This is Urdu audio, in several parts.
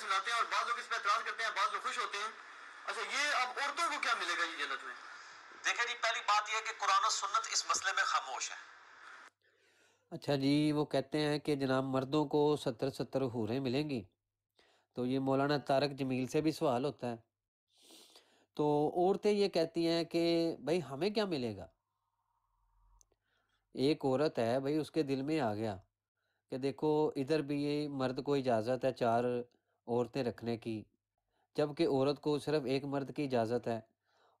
سناتے ہیں اور بعض لوگ اس پہ اعتراض کرتے ہیں، بعض لوگ خوش ہوتے ہیں. اچھا یہ اب عورتوں کو کیا ملے گا یہ جنت میں؟ دیکھیں جی، پہلی بات یہ ہے کہ قرآن و سنت اس مسئلے میں خاموش ہے. اچھا جی، وہ کہتے ہیں کہ جناب مردوں کو 70 حوریں ملیں گی. تو یہ مولانا طارق جمیل سے بھی سوال ہوتا ہے. تو عورتیں یہ کہتی ہیں کہ بھائی ہمیں کیا ملے گا. ایک عورت ہے بھائی، اس کے دل میں آ گیا کہ دیکھو ادھر بھی یہ مرد کو اجازت ہے 4 عورتیں رکھنے کی، جبکہ عورت کو صرف ایک مرد کی اجازت ہے،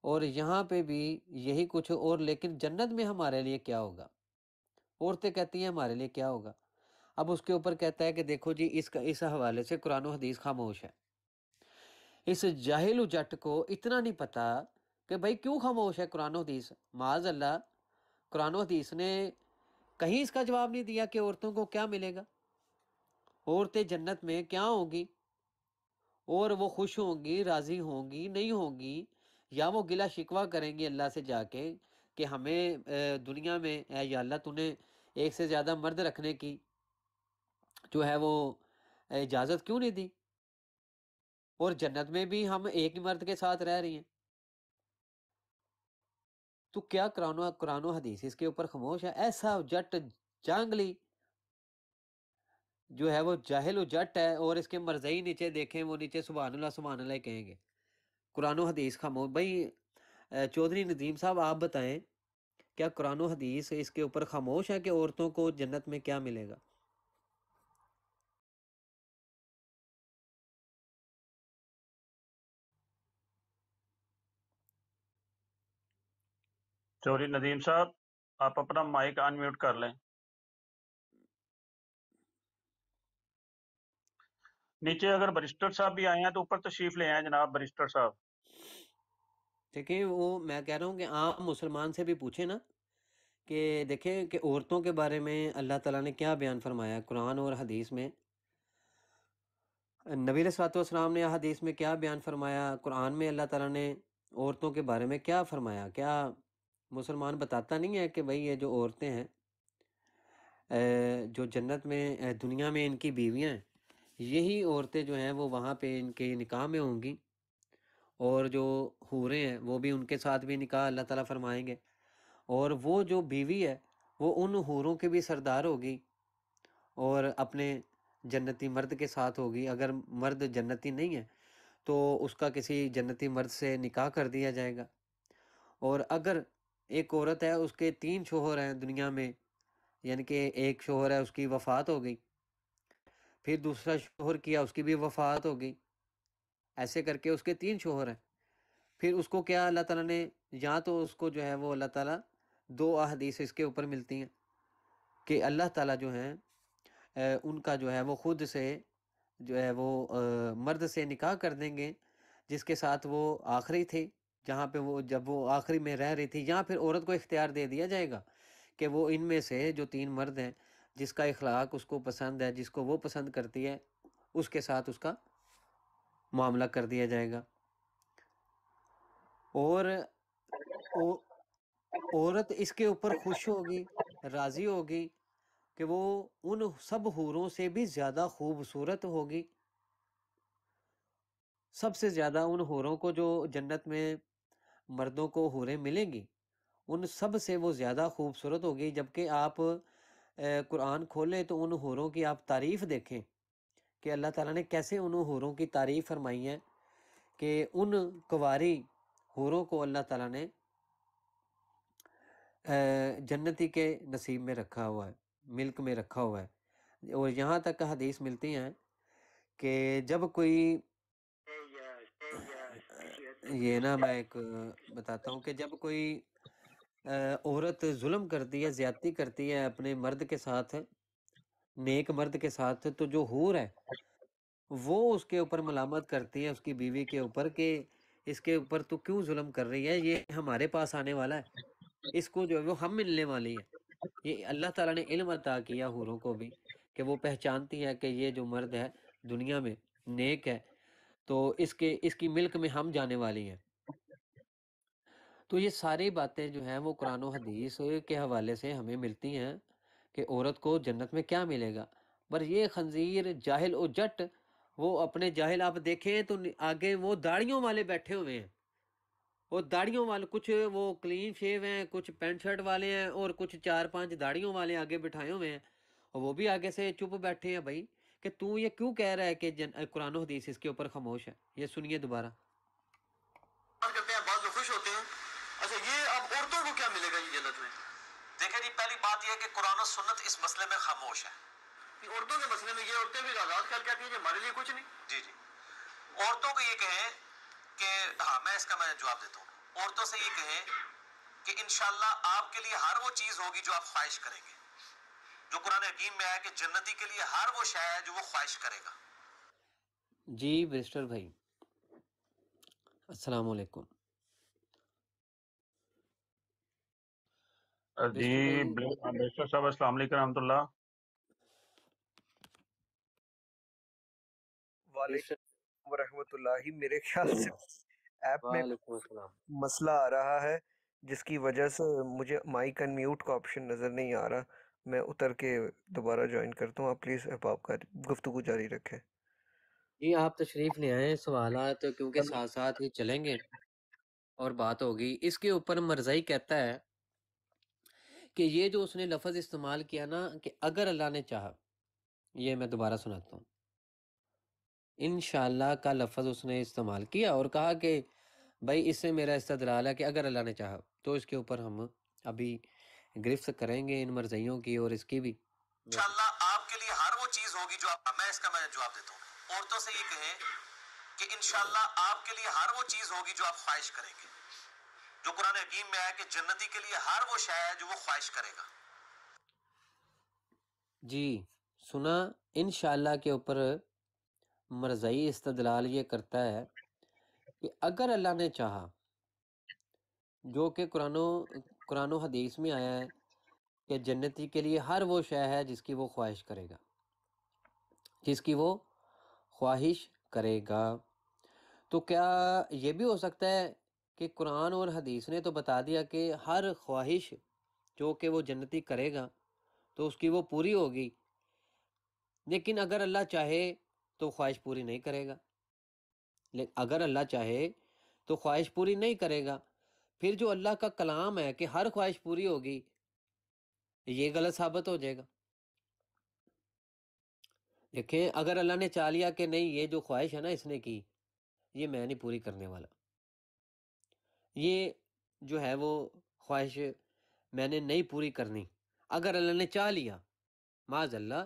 اور یہاں پہ بھی یہی کچھ. اور لیکن جنت میں ہمارے لیے کیا ہوگا؟ عورتیں کہتی ہیں ہمارے لیے کیا ہوگا. اب اس کے اوپر کہتا ہے کہ دیکھو جی اس حوالے سے قرآن و حدیث خاموش ہے. اس جاہل و جٹ کو اتنا نہیں پتا کہ بھائی کیوں خاموش ہے قرآن و حدیث. معاذ اللہ، قرآن و حدیث نے کہیں اس کا جواب نہیں دیا کہ عورتوں کو کیا ملے گا، عورتیں جنت میں کیا ہوں گی، اور وہ خوش ہوں گی، راضی ہوں گی، نہیں ہوں گی، یا وہ گلہ شکوہ کریں گی اللہ سے جا کے کہ ہمیں دنیا میں اے یا اللہ تو نے ایک سے زیادہ مرد رکھنے کی جو ہے وہ اجازت کیوں نہیں دی، اور جنت میں بھی ہم ایک ہی مرد کے ساتھ رہ رہی ہیں. تو کیا قرآن و حدیث اس کے اوپر خاموش ہے؟ ایسا جٹ جانگلی جو ہے وہ جاہل و جٹ ہے، اور اس کے مرضی نیچے دیکھیں وہ نیچے سبحان اللہ کہیں گے. قرآن و حدیث خاموش. بھائی چودھری ندیم صاحب آپ بتائیں، کیا قرآن و حدیث اس کے اوپر خاموش ہے کہ عورتوں کو جنت میں کیا ملے گا؟ چوری ندیم صاحب، آپ اپنا مائک ان میوٹ کر لیں. نیچے اگر برسٹر صاحب بھی آئے ہیں تو اوپر تشریف لے آئیں جناب برسٹر صاحب. دیکھیں وہ میں کہہ رہا ہوں کہ عام مسلمان سے بھی پوچھیں نا کہ دیکھیں کہ عورتوں کے بارے میں اللہ تعالیٰ نے کیا بیان فرمایا قرآن اور حدیث میں. نبی علیہ الصلوۃ والسلام نے حدیث میں کیا بیان فرمایا، قرآن میں اللہ تعالیٰ نے عورتوں کے بارے میں کیا فرمایا. کیا مسلمان بتاتا نہیں ہے کہ بھئی یہ جو عورتیں ہیں جو جنت میں دنیا میں ان کی بیویاں ہیں، یہی عورتیں جو ہیں وہ وہاں پہ ان کے نکاح میں ہوں گی، اور جو حوریں ہیں وہ بھی ان کے ساتھ بھی نکاح اللہ تعالیٰ فرمائیں گے، اور وہ جو بیوی ہے وہ ان حوروں کے بھی سردار ہوگی اور اپنے جنتی مرد کے ساتھ ہوگی. اگر مرد جنتی نہیں ہے تو اس کا کسی جنتی مرد سے نکاح کر دیا جائے گا. اور اگر ایک عورت ہے اس کے 3 شوہر ہیں دنیا میں، یعنی کہ ایک شوہر ہے اس کی وفات ہو گئی، پھر دوسرا شوہر کیا اس کی بھی وفات ہو گئی، ایسے کر کے اس کے 3 شوہر ہیں، پھر اس کو کیا اللہ تعالیٰ نے، یا تو اس کو جو ہے وہ اللہ تعالیٰ 2 احادیث اس کے اوپر ملتی ہیں کہ اللہ تعالیٰ جو ہیں ان کا جو ہے وہ خود سے جو ہے وہ مرد سے نکاح کر دیں گے جس کے ساتھ وہ آخری تھے، جہاں پہ وہ جب وہ آخری میں رہ رہی تھی، یا پھر عورت کو اختیار دے دیا جائے گا کہ وہ ان میں سے جو 3 مرد ہیں جس کا اخلاق اس کو پسند ہے، جس کو وہ پسند کرتی ہے، اس کے ساتھ اس کا معاملہ کر دیا جائے گا. اور عورت اس کے اوپر خوش ہوگی، راضی ہوگی کہ وہ ان سب حوروں سے بھی زیادہ خوبصورت ہوگی. سب سے زیادہ ان حوروں کو جو جنت میں مردوں کو حوریں ملیں گی ان سب سے وہ زیادہ خوبصورت ہوگی. جبکہ آپ قرآن کھولیں تو ان حوروں کی آپ تعریف دیکھیں کہ اللہ تعالیٰ نے کیسے ان حوروں کی تعریف فرمائی ہے کہ ان کنواری حوروں کو اللہ تعالیٰ نے جنتی کے نصیب میں رکھا ہوا ہے، ملک میں رکھا ہوا ہے. اور یہاں تک حدیث ملتی ہیں کہ جب کوئی یہ نا میں ایک بتاتا ہوں کہ جب کوئی عورت ظلم کرتی ہے، زیادتی کرتی ہے اپنے مرد کے ساتھ، نیک مرد کے ساتھ، تو جو حور ہے وہ اس کے اوپر ملامت کرتی ہے اس کی بیوی کے اوپر کہ اس کے اوپر تو کیوں ظلم کر رہی ہے، یہ ہمارے پاس آنے والا ہے، اس کو جو ہے وہ ہم ملنے والی ہے. یہ اللہ تعالیٰ نے علم عطا کیا حوروں کو بھی کہ وہ پہچانتی ہے کہ یہ جو مرد ہے دنیا میں نیک ہے تو اس کی ملک میں ہم جانے والی ہیں. تو یہ ساری باتیں جو ہیں وہ قرآن و حدیث کے حوالے سے ہمیں ملتی ہیں کہ عورت کو جنت میں کیا ملے گا. پر یہ خنزیر جاہل و جٹ وہ اپنے جاہل آپ دیکھیں تو آگے وہ داڑھیوں والے بیٹھے ہوئے ہیں، وہ داڑھیوں والے، کچھ وہ کلین شیو ہیں، کچھ پینٹ شرٹ والے ہیں، اور کچھ 4-5 داڑھیوں والے آگے بٹھائے ہوئے ہیں، اور وہ بھی آگے سے چپ بیٹھے ہیں. بھائی کہ تو یہ کیوں کہہ رہا ہے کہ قرآن و حدیث اس کے اوپر خاموش ہے؟ یہ سنیے دوبارہ. کرتے ہیں بعض لوگ خوش ہوتے ہیں. اچھا یہ اب عورتوں کو کیا ملے گا جی جنت میں؟ دیکھیں جی، پہلی بات یہ ہے کہ قرآن و سنت اس مسئلے میں خاموش ہے. کہ عورتوں کے مسئلے میں یہ عورتیں بھی آزاد خیال کہتی ہیں کہ ہمارے لیے کچھ نہیں. جی جی، عورتوں کو یہ کہیں کہ ہاں، میں اس کا جواب دیتا ہوں. عورتوں سے یہ کہیں کہ انشاءاللہ آپ کے لیے ہر وہ چیز ہوگی جو آپ خواہش کریں گے. جو قرآن حکیم میں ہے کہ جنتی کے لیے ہر وہ شے ہے جو وہ خواہش کرے گا. جی برسٹر بھائی السلام علیکم. جی برسٹر بھائی بیشتر صاحب السلام علیکم رحمۃ اللہ. برسٹر وعلیکم ورحمۃ اللہ. میرے خیال سے ایپ میں وعلیکم السلام. مسئلہ آ رہا ہے جس کی وجہ سے مجھے مائک ان میوٹ کا آپشن نظر نہیں آ رہا. میں اتر کے دوبارہ جوائن کرتا ہوں. آپ پلیز آپ کا گفتگو جاری رکھیں. جی آپ تشریف لے آئیں، سوالات کیونکہ ساتھ ساتھ ہی چلیں گے اور بات ہوگی. اس کے اوپر مرزائی کہتا ہے کہ یہ جو اس نے لفظ استعمال کیا نا کہ اگر اللہ نے چاہا، یہ میں دوبارہ سناتا ہوں. انشاءاللہ کا لفظ اس نے استعمال کیا اور کہا کہ بھائی اس سے میرا استدلال ہے کہ اگر اللہ نے چاہا. تو اس کے اوپر ہم ابھی گرفت کریں گے ان مرزیوں کی اور اس کی بھی. انشاءاللہ آپ کے لیے ہر وہ چیز ہوگی جو آپ، میں اس کا جواب دیتا ہوں. عورتوں سے یہ کہیں کہ انشاءاللہ آپ کے لیے ہر وہ چیز ہوگی جو آپ خواہش کریں گے. جو قرآن حکیم میں ہے کہ جنتی کے لیے ہر وہ شے ہے جو وہ خواہش کرے گا. جی سنا. انشاءاللہ کے اوپر مرزائی استدلال یہ کرتا ہے کہ اگر اللہ نے چاہا، جو کہ قرآن و حدیث میں آیا ہے کہ جنتی کے لیے ہر وہ شے ہے جس کی وہ خواہش کرے گا، جس کی وہ خواہش کرے گا. تو کیا یہ بھی ہو سکتا ہے کہ قرآن اور حدیث نے تو بتا دیا کہ ہر خواہش جو کہ وہ جنتی کرے گا تو اس کی وہ پوری ہوگی، لیکن اگر اللہ چاہے تو خواہش پوری نہیں کرے گا. اگر اللہ چاہے تو خواہش پوری نہیں کرے گا. پھر جو اللہ کا کلام ہے کہ ہر خواہش پوری ہوگی، یہ غلط ثابت ہو جائے گا. دیکھیں اگر اللہ نے چاہ لیا کہ نہیں یہ جو خواہش ہے نا اس نے کی، یہ میں نہیں پوری کرنے والا، یہ جو ہے وہ خواہش میں نے نہیں پوری کرنی. اگر اللہ نے چاہ لیا، معاذ اللہ،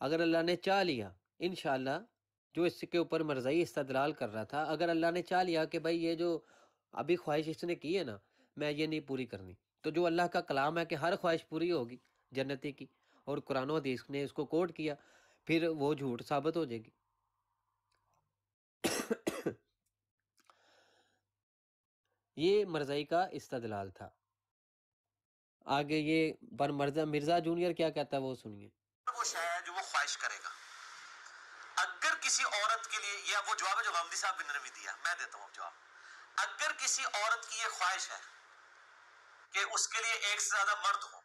اگر اللہ نے چاہ لیا، انشاءاللہ جو اس کے اوپر مرزائی استدلال کر رہا تھا، اگر اللہ نے چاہ لیا کہ بھائی یہ جو ابھی خواہش اس نے کی ہے نا میں یہ نہیں پوری کرنی، تو جو اللہ کا کلام ہے کہ ہر خواہش پوری ہوگی جنتی کی، اور قرآن و حدیث نے اس کو کوٹ کیا، پھر وہ جھوٹ ثابت ہو جائے گی. یہ مرزائی کا استدلال تھا. آگے یہ مرزا جونیئر کیا کہتا ہے وہ سنیے. وہ شے ہے جو وہ خواہش کرے گا. اگر کسی عورت کے لیے، یہ وہ جواب ہے جو غامدی صاحب نے بھی دیا، میں دیتا ہوں جواب. اگر کسی عورت کی یہ خواہش ہے کہ اس کے لیے ایک سے زیادہ مرد ہو،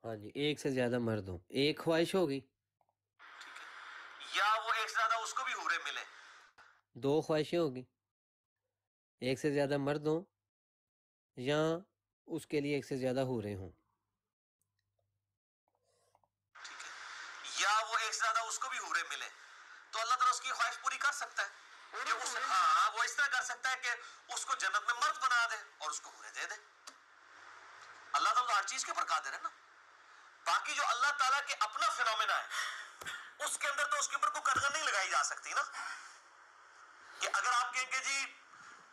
ہاں جی، ایک سے زیادہ مرد ہوں، ایک خواہش ہوگی، یا وہ ایک سے زیادہ اس کو بھی حوریں ملے، دو خواہشیں ہوگی، ایک سے زیادہ مرد ہوں یا اس کے لیے ایک سے زیادہ حوریں ہوں. یا وہ ایک سے زیادہ اس کو بھی حوریں ملے، تو اللہ تعالیٰ اس کی خواہش پوری کر سکتا ہے. کہ ہاں وہ اس طرح کر سکتا ہے کہ اس کو جنت میں مرد بنا دے اور اس کو حوریں دے دے. اللہ تعالیٰ ہر چیز کے اوپر قادر ہے نا. باقی جو اللہ تعالیٰ کے اپنا فینومینا ہے اس کے اندر تو اس کے اوپر کوئی قدغن نہیں لگائی جا سکتی نا. کہ اگر آپ کہیں کہ جی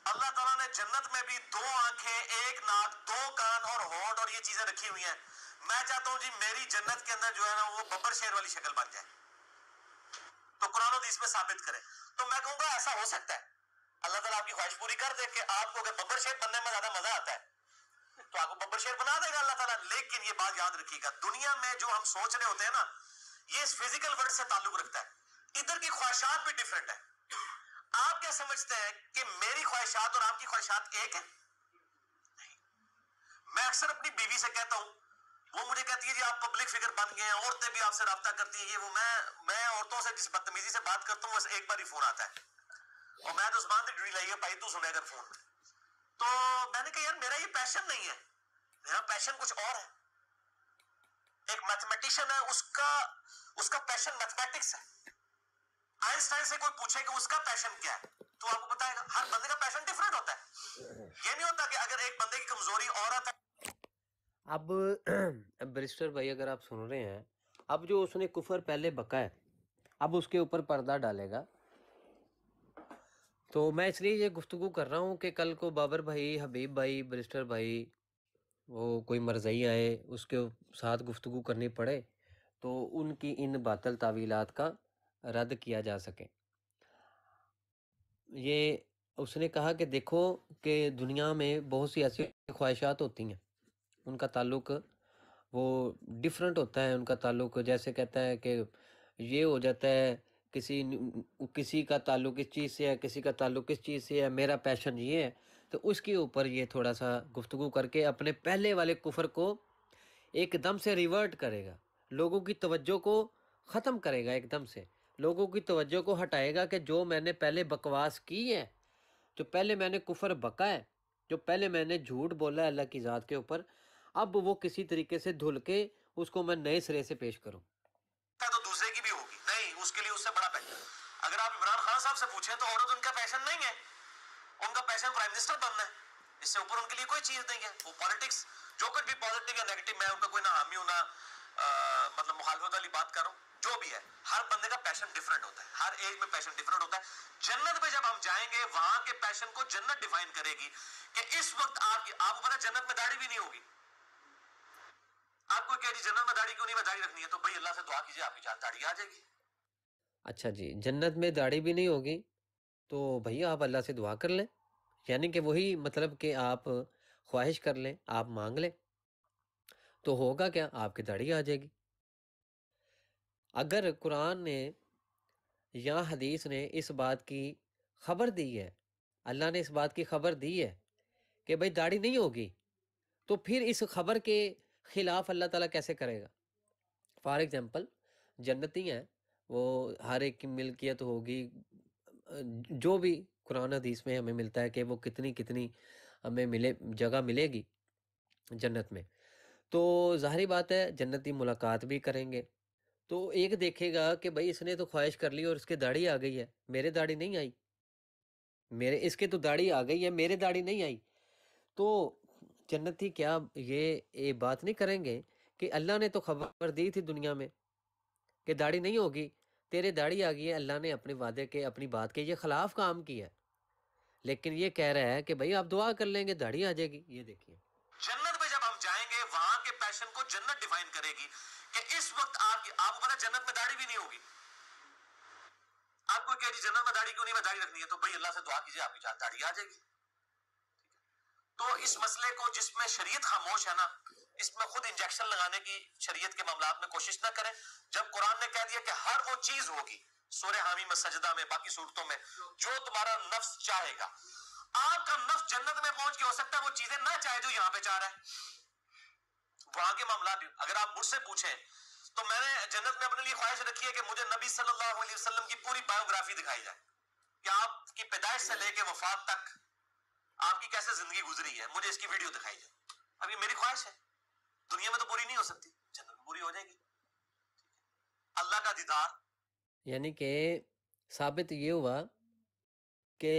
اللہ تعالیٰ نے جنت میں بھی 2 آنکھیں، 1 ناک، 2 کان اور ہونٹ اور یہ چیزیں رکھی ہوئی ہیں، میں چاہتا ہوں جی میری جنت کے اندر جو ہے نا وہ ببر شیر والی شکل بن جائے، تو قرآن و حدیث میں ثابت کرے. تو میں کہوں گا ایسا ہو سکتا ہے. اللہ تعالیٰ آپ کی خواہش پوری کر دے کہ آپ کو اگر ببر شیر بننے میں زیادہ مزہ آتا ہے تو آپ کو ببر شیر بنا دے گا اللہ تعالیٰ. لیکن یہ بات یاد رکھیے گا، دنیا میں جو ہم سوچ رہے ہوتے ہیں نا یہ اس فزیکل ورلڈ سے تعلق رکھتا ہے. ادھر کی خواہشات بھی ڈیفرنٹ ہے. آپ کیا سمجھتے ہیں کہ میری خواہشات اور آپ کی خواہشات ایک ہیں؟ میں اکثر اپنی بیوی سے کہتا ہوں، وہ مجھے کہتی ہے جی آپ پبلک فگر بن گئے ہیں، عورتیں بھی آپ سے رابطہ کرتی ہیں، یہ وہ. میں عورتوں سے جس بدتمیزی سے بات کرتا ہوں بس ایک بار ہی فون آتا ہے, اور میں تو عثمان سے ڈری لائی ہے بھائی تو سنے اگر فون. تو میں نے کہا یار میرا یہ پیشن نہیں ہے, میرا پیشن کچھ اور ہے. ایک میتھمیٹیشین ہے, اس کا پیشن میتھمیٹکس ہے. آئنسٹائن سے کوئی پوچھے کہ اس کا پیشن کیا ہے تو آپ کو بتائے گا. ہر بندے کا پیشن ڈیفرنٹ ہوتا ہے. یہ نہیں ہوتا کہ اگر ایک بندے کی کمزوری عورت ہے. اب برسٹر بھائی اگر آپ سن رہے ہیں, اب جو اس نے کفر پہلے بکا ہے اب اس کے اوپر پردہ ڈالے گا. تو میں اس لیے یہ گفتگو کر رہا ہوں کہ کل کو بابر بھائی, حبیب بھائی, برسٹر بھائی, وہ کوئی مرزئی آئے اس کے ساتھ گفتگو کرنی پڑے تو ان کی ان باطل تعویلات کا رد کیا جا سکے. یہ اس نے کہا کہ دیکھو کہ دنیا میں بہت سی ایسی خواہشات ہوتی ہیں, ان کا تعلق وہ ڈیفرنٹ ہوتا ہے. ان کا تعلق جیسے کہتا ہے کہ یہ ہو جاتا ہے کسی کا تعلق اس چیز سے ہے, کسی کا تعلق اس چیز سے ہے, میرا پیشن یہ ہے. تو اس کے اوپر یہ تھوڑا سا گفتگو کر کے اپنے پہلے والے کفر کو ایک دم سے ریورٹ کرے گا, لوگوں کی توجہ کو ختم کرے گا, ایک دم سے لوگوں کی توجہ کو ہٹائے گا کہ جو میں نے پہلے بکواس کی ہے, جو پہلے میں نے کفر بکا ہے, جو پہلے میں نے جھوٹ بولا ہے اللہ کی ذات کے اوپر, اب وہ کسی طریقے سے دھل کے اس کو میں نئے سرے سے پیش کروں. تو دوسرے کی بھی ہوگی نہیں, اس کے لیے اس سے بڑا پیشن. اگر آپ عمران خان صاحب سے پوچھیں تو عورت ان کا پیشن نہیں ہے, ان کا پیشن پرائم منسٹر بننا ہے. اس سے اوپر ان کے لیے کوئی چیز نہیں ہے. وہ پالیٹکس جو کچھ بھی پازیٹیو یا نیگیٹو, میں ان کا کوئی نہ حامی ہوں نہ مطلب مخالفت والی بات کروں, جو بھی ہے ہر بندے کا پیشن ڈیفرنٹ ہوتا ہے, ہر ایج میں پیشن ڈیفرنٹ ہوتا ہے. جنت میں جب ہم جائیں گے وہاں کے پیشن کو جنت ڈیفائن کرے گی کہ اس وقت آپ کو پتا جنت میں داڑھی بھی نہیں ہوگی. آپ کو کہہ جی جنت میں داڑھی کیوں نہیں, میں داڑھی رکھنی ہے, تو بھائی اللہ سے دعا کیجیے آپ کی داڑھی آ جائے گی. اچھا جی, جنت میں داڑھی بھی نہیں ہوگی تو بھیا آپ اللہ سے دعا کر لیں, یعنی کہ وہی مطلب کہ آپ خواہش کر لیں, آپ مانگ لیں تو ہوگا کیا, آپ کی داڑھی آ جائے گی. اگر قرآن نے یا حدیث نے اس بات کی خبر دی ہے, اللہ نے اس بات کی خبر دی ہے کہ بھائی داڑھی نہیں ہوگی, تو پھر اس خبر کے خلاف اللہ تعالیٰ کیسے کرے گا. فار ایگزامپل جنتی ہیں, وہ ہر ایک کی ملکیت ہوگی, جو بھی قرآن حدیث میں ہمیں ملتا ہے کہ وہ کتنی ہمیں جگہ ملے گی جنت میں, تو ظاہری بات ہے جنتی ملاقات بھی کریں گے. تو ایک دیکھے گا کہ بھائی اس نے تو خواہش کر لی اور اس کے داڑھی آ گئی ہے, میرے داڑھی نہیں آئی, اس کے تو داڑھی آ گئی ہے, میرے داڑھی نہیں آئی. تو جنتی کیا یہ بات نہیں کریں گے کہ اللہ نے تو خبر دی تھی دنیا میں کہ داڑھی نہیں ہوگی, تیرے داڑھی آ گئی ہے, اللہ نے اپنے وعدے کے اپنی بات کے یہ خلاف کام کیا ہے, لیکن یہ کہہ رہا ہے کہ بھائی آپ دعا کر لیں گے داڑھی آ جائے گی. یہ دیکھیے جنت میں جب ہم جائیں گے وہاں کے پیشن کو جنت ڈیفائن کرے گی کہ اس وقت آپ کو پتا جنت میں داڑھی بھی نہیں ہوگی. آپ کو کہہ جی جنت میں داڑھی کیوں نہیں, میں داڑھی رکھنی ہے, تو بھائی اللہ سے دعا کیجیے آپ کی داڑھی آ جائے گی. تو اس مسئلے کو جس میں شریعت خاموش ہے نا, اس میں خود انجیکشن لگانے کی شریعت کے معاملات میں کوشش نہ کریں. جب قرآن نے کہہ دیا کہ ہر وہ چیز ہوگی, سورہ حامی میں, سجدہ میں, باقی صورتوں میں, جو تمہارا نفس چاہے گا, آپ کا نفس جنت میں پہنچ کے ہو سکتا ہے وہ چیزیں نہ چاہے جو یہاں پہ چاہ رہا ہے. وہاں کے معاملات اگر آپ مجھ سے پوچھیں تو میں نے جنت میں اپنے لیے خواہش رکھی ہے کہ مجھے نبی صلی اللہ علیہ وسلم کی پوری بایوگرافی دکھائی جائے کہ آپ کی پیدائش سے لے کے وفات تک آپ کی کیسے زندگی گزری ہے, مجھے اس کی ویڈیو دکھائی جائے. اب یہ میری خواہش ہے, دنیا میں تو پوری نہیں ہو سکتی, جنت میں پوری ہو جائے گی. اللہ کا دیدار, یعنی کہ ثابت یہ ہوا کہ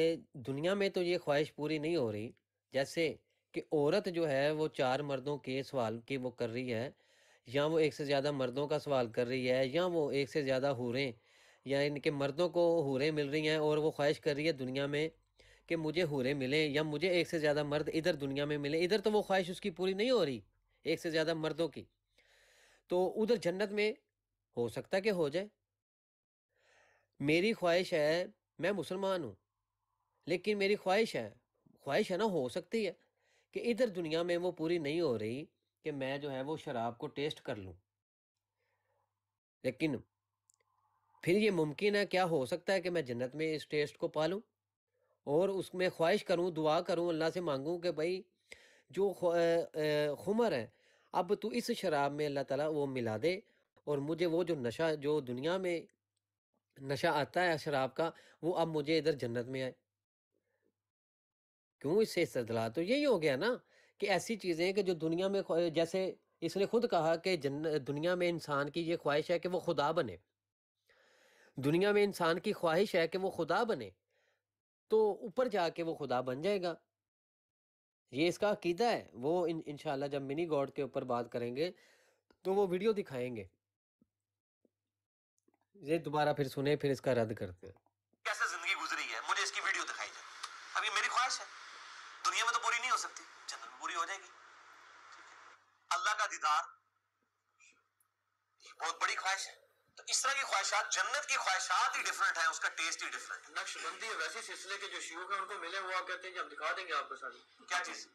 دنیا میں تو یہ خواہش پوری نہیں ہو رہی, جیسے کہ عورت جو ہے وہ 4 مردوں کے سوال کی وہ کر رہی ہے, یا وہ ایک سے زیادہ مردوں کا سوال کر رہی ہے, یا وہ ایک سے زیادہ حوریں یا ان کے مردوں کو حوریں مل رہی ہیں اور وہ خواہش کر رہی ہے دنیا میں کہ مجھے حوریں ملیں یا مجھے ایک سے زیادہ مرد ادھر دنیا میں ملیں. ادھر تو وہ خواہش اس کی پوری نہیں ہو رہی ایک سے زیادہ مردوں کی, تو ادھر جنت میں ہو سکتا ہے کہ ہو جائے. میری خواہش ہے, میں مسلمان ہوں, لیکن میری خواہش ہے نا, ہو سکتی ہے کہ ادھر دنیا میں وہ پوری نہیں ہو رہی کہ میں جو ہے وہ شراب کو ٹیسٹ کر لوں, لیکن پھر یہ ممکن ہے, کیا ہو سکتا ہے کہ میں جنت میں اس ٹیسٹ کو پالوں اور اس میں خواہش کروں, دعا کروں, اللہ سے مانگوں کہ بھائی جو خمر ہے اب تو اس شراب میں اللہ تعالیٰ وہ ملا دے, اور مجھے وہ جو نشہ جو دنیا میں نشہ آتا ہے شراب کا، وہ اب مجھے ادھر جنت میں آئے، کیوں اس سے استدلال؟ تو یہی ہو گیا نا کہ ایسی چیزیں کہ جو دنیا میں جیسے اس نے خود کہا کہ دنیا میں انسان کی یہ خواہش ہے کہ وہ خدا بنے، دنیا میں انسان کی خواہش ہے کہ وہ خدا بنے، تو اوپر جا کے وہ خدا بن جائے گا، یہ اس کا عقیدہ ہے۔ وہ انشاءاللہ جب منی گاڈ کے اوپر بات کریں گے تو وہ ویڈیو دکھائیں گے، یہ دوبارہ پھر سنیں، پھر اس کا رد کرتے ہیں۔ کیسے زندگی گزری ہے، مجھے اس کی ویڈیو دکھائی جائے۔ اب یہ میری خواہش ہے، دنیا میں تو پوری نہیں ہو سکتی، جنت میں پوری ہو جائے گی۔ اللہ کا دیدار بہت بڑی خواہش ہے، تو اس طرح کی خواہشات، جنت کی خواہشات ہی ڈیفرنٹ ہیں، اس کا ٹیسٹ ہی ڈیفرنٹ ہے۔ نقش بندی ویسی سلسلے کے جو شیوخ ہیں ان کو ملے، وہ آپ کہتے ہیں کہ ہم دکھا دیں گے آپ کو ساری کیا چیز؟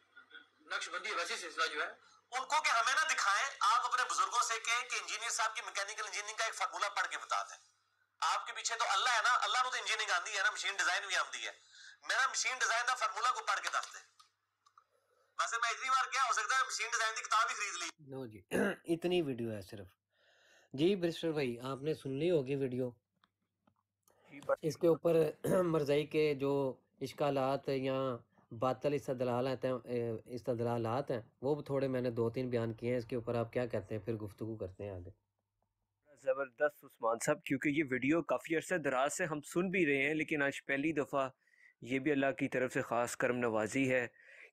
نقش بندی ویسی سلسلہ جو ہے ان کو کہ ہمیں نہ دکھائیں، آپ اپنے بزرگوں سے کہیں کہ انجینئر صاحب کی میکینیکل انجینئرنگ کا ایک فارمولہ پڑھ کے بتا دیں۔ آپ کے پیچھے تو اللہ ہے نا، اللہ نے تو انجینئرنگ آندی ہے نا، مشین ڈیزائن بھی آندی ہے، میرا مشین ڈیزائن کا فارمولہ کو پڑھ کے دس دیں۔ ویسے میں اتنی بار کیا ہو سکتا ہے مشین ڈیزائن کی کتاب ہی خرید لی۔ نو جی اتنی ویڈیو ہے صرف۔ جی برسٹر بھائی آپ نے سن لی ہوگی ویڈیو، جی بات اس کے اوپر مرزائی کے جو اشکالات یا باطل استدلالات ہیں وہ تھوڑے میں نے 2-3 بیان کیے ہیں، اس کے اوپر آپ کیا کہتے ہیں، پھر گفتگو کرتے ہیں آگے۔ زبردست عثمان صاحب، کیونکہ یہ ویڈیو کافی عرصہ دراز سے ہم سن بھی رہے ہیں، لیکن آج پہلی دفعہ یہ بھی اللہ کی طرف سے خاص کرم نوازی ہے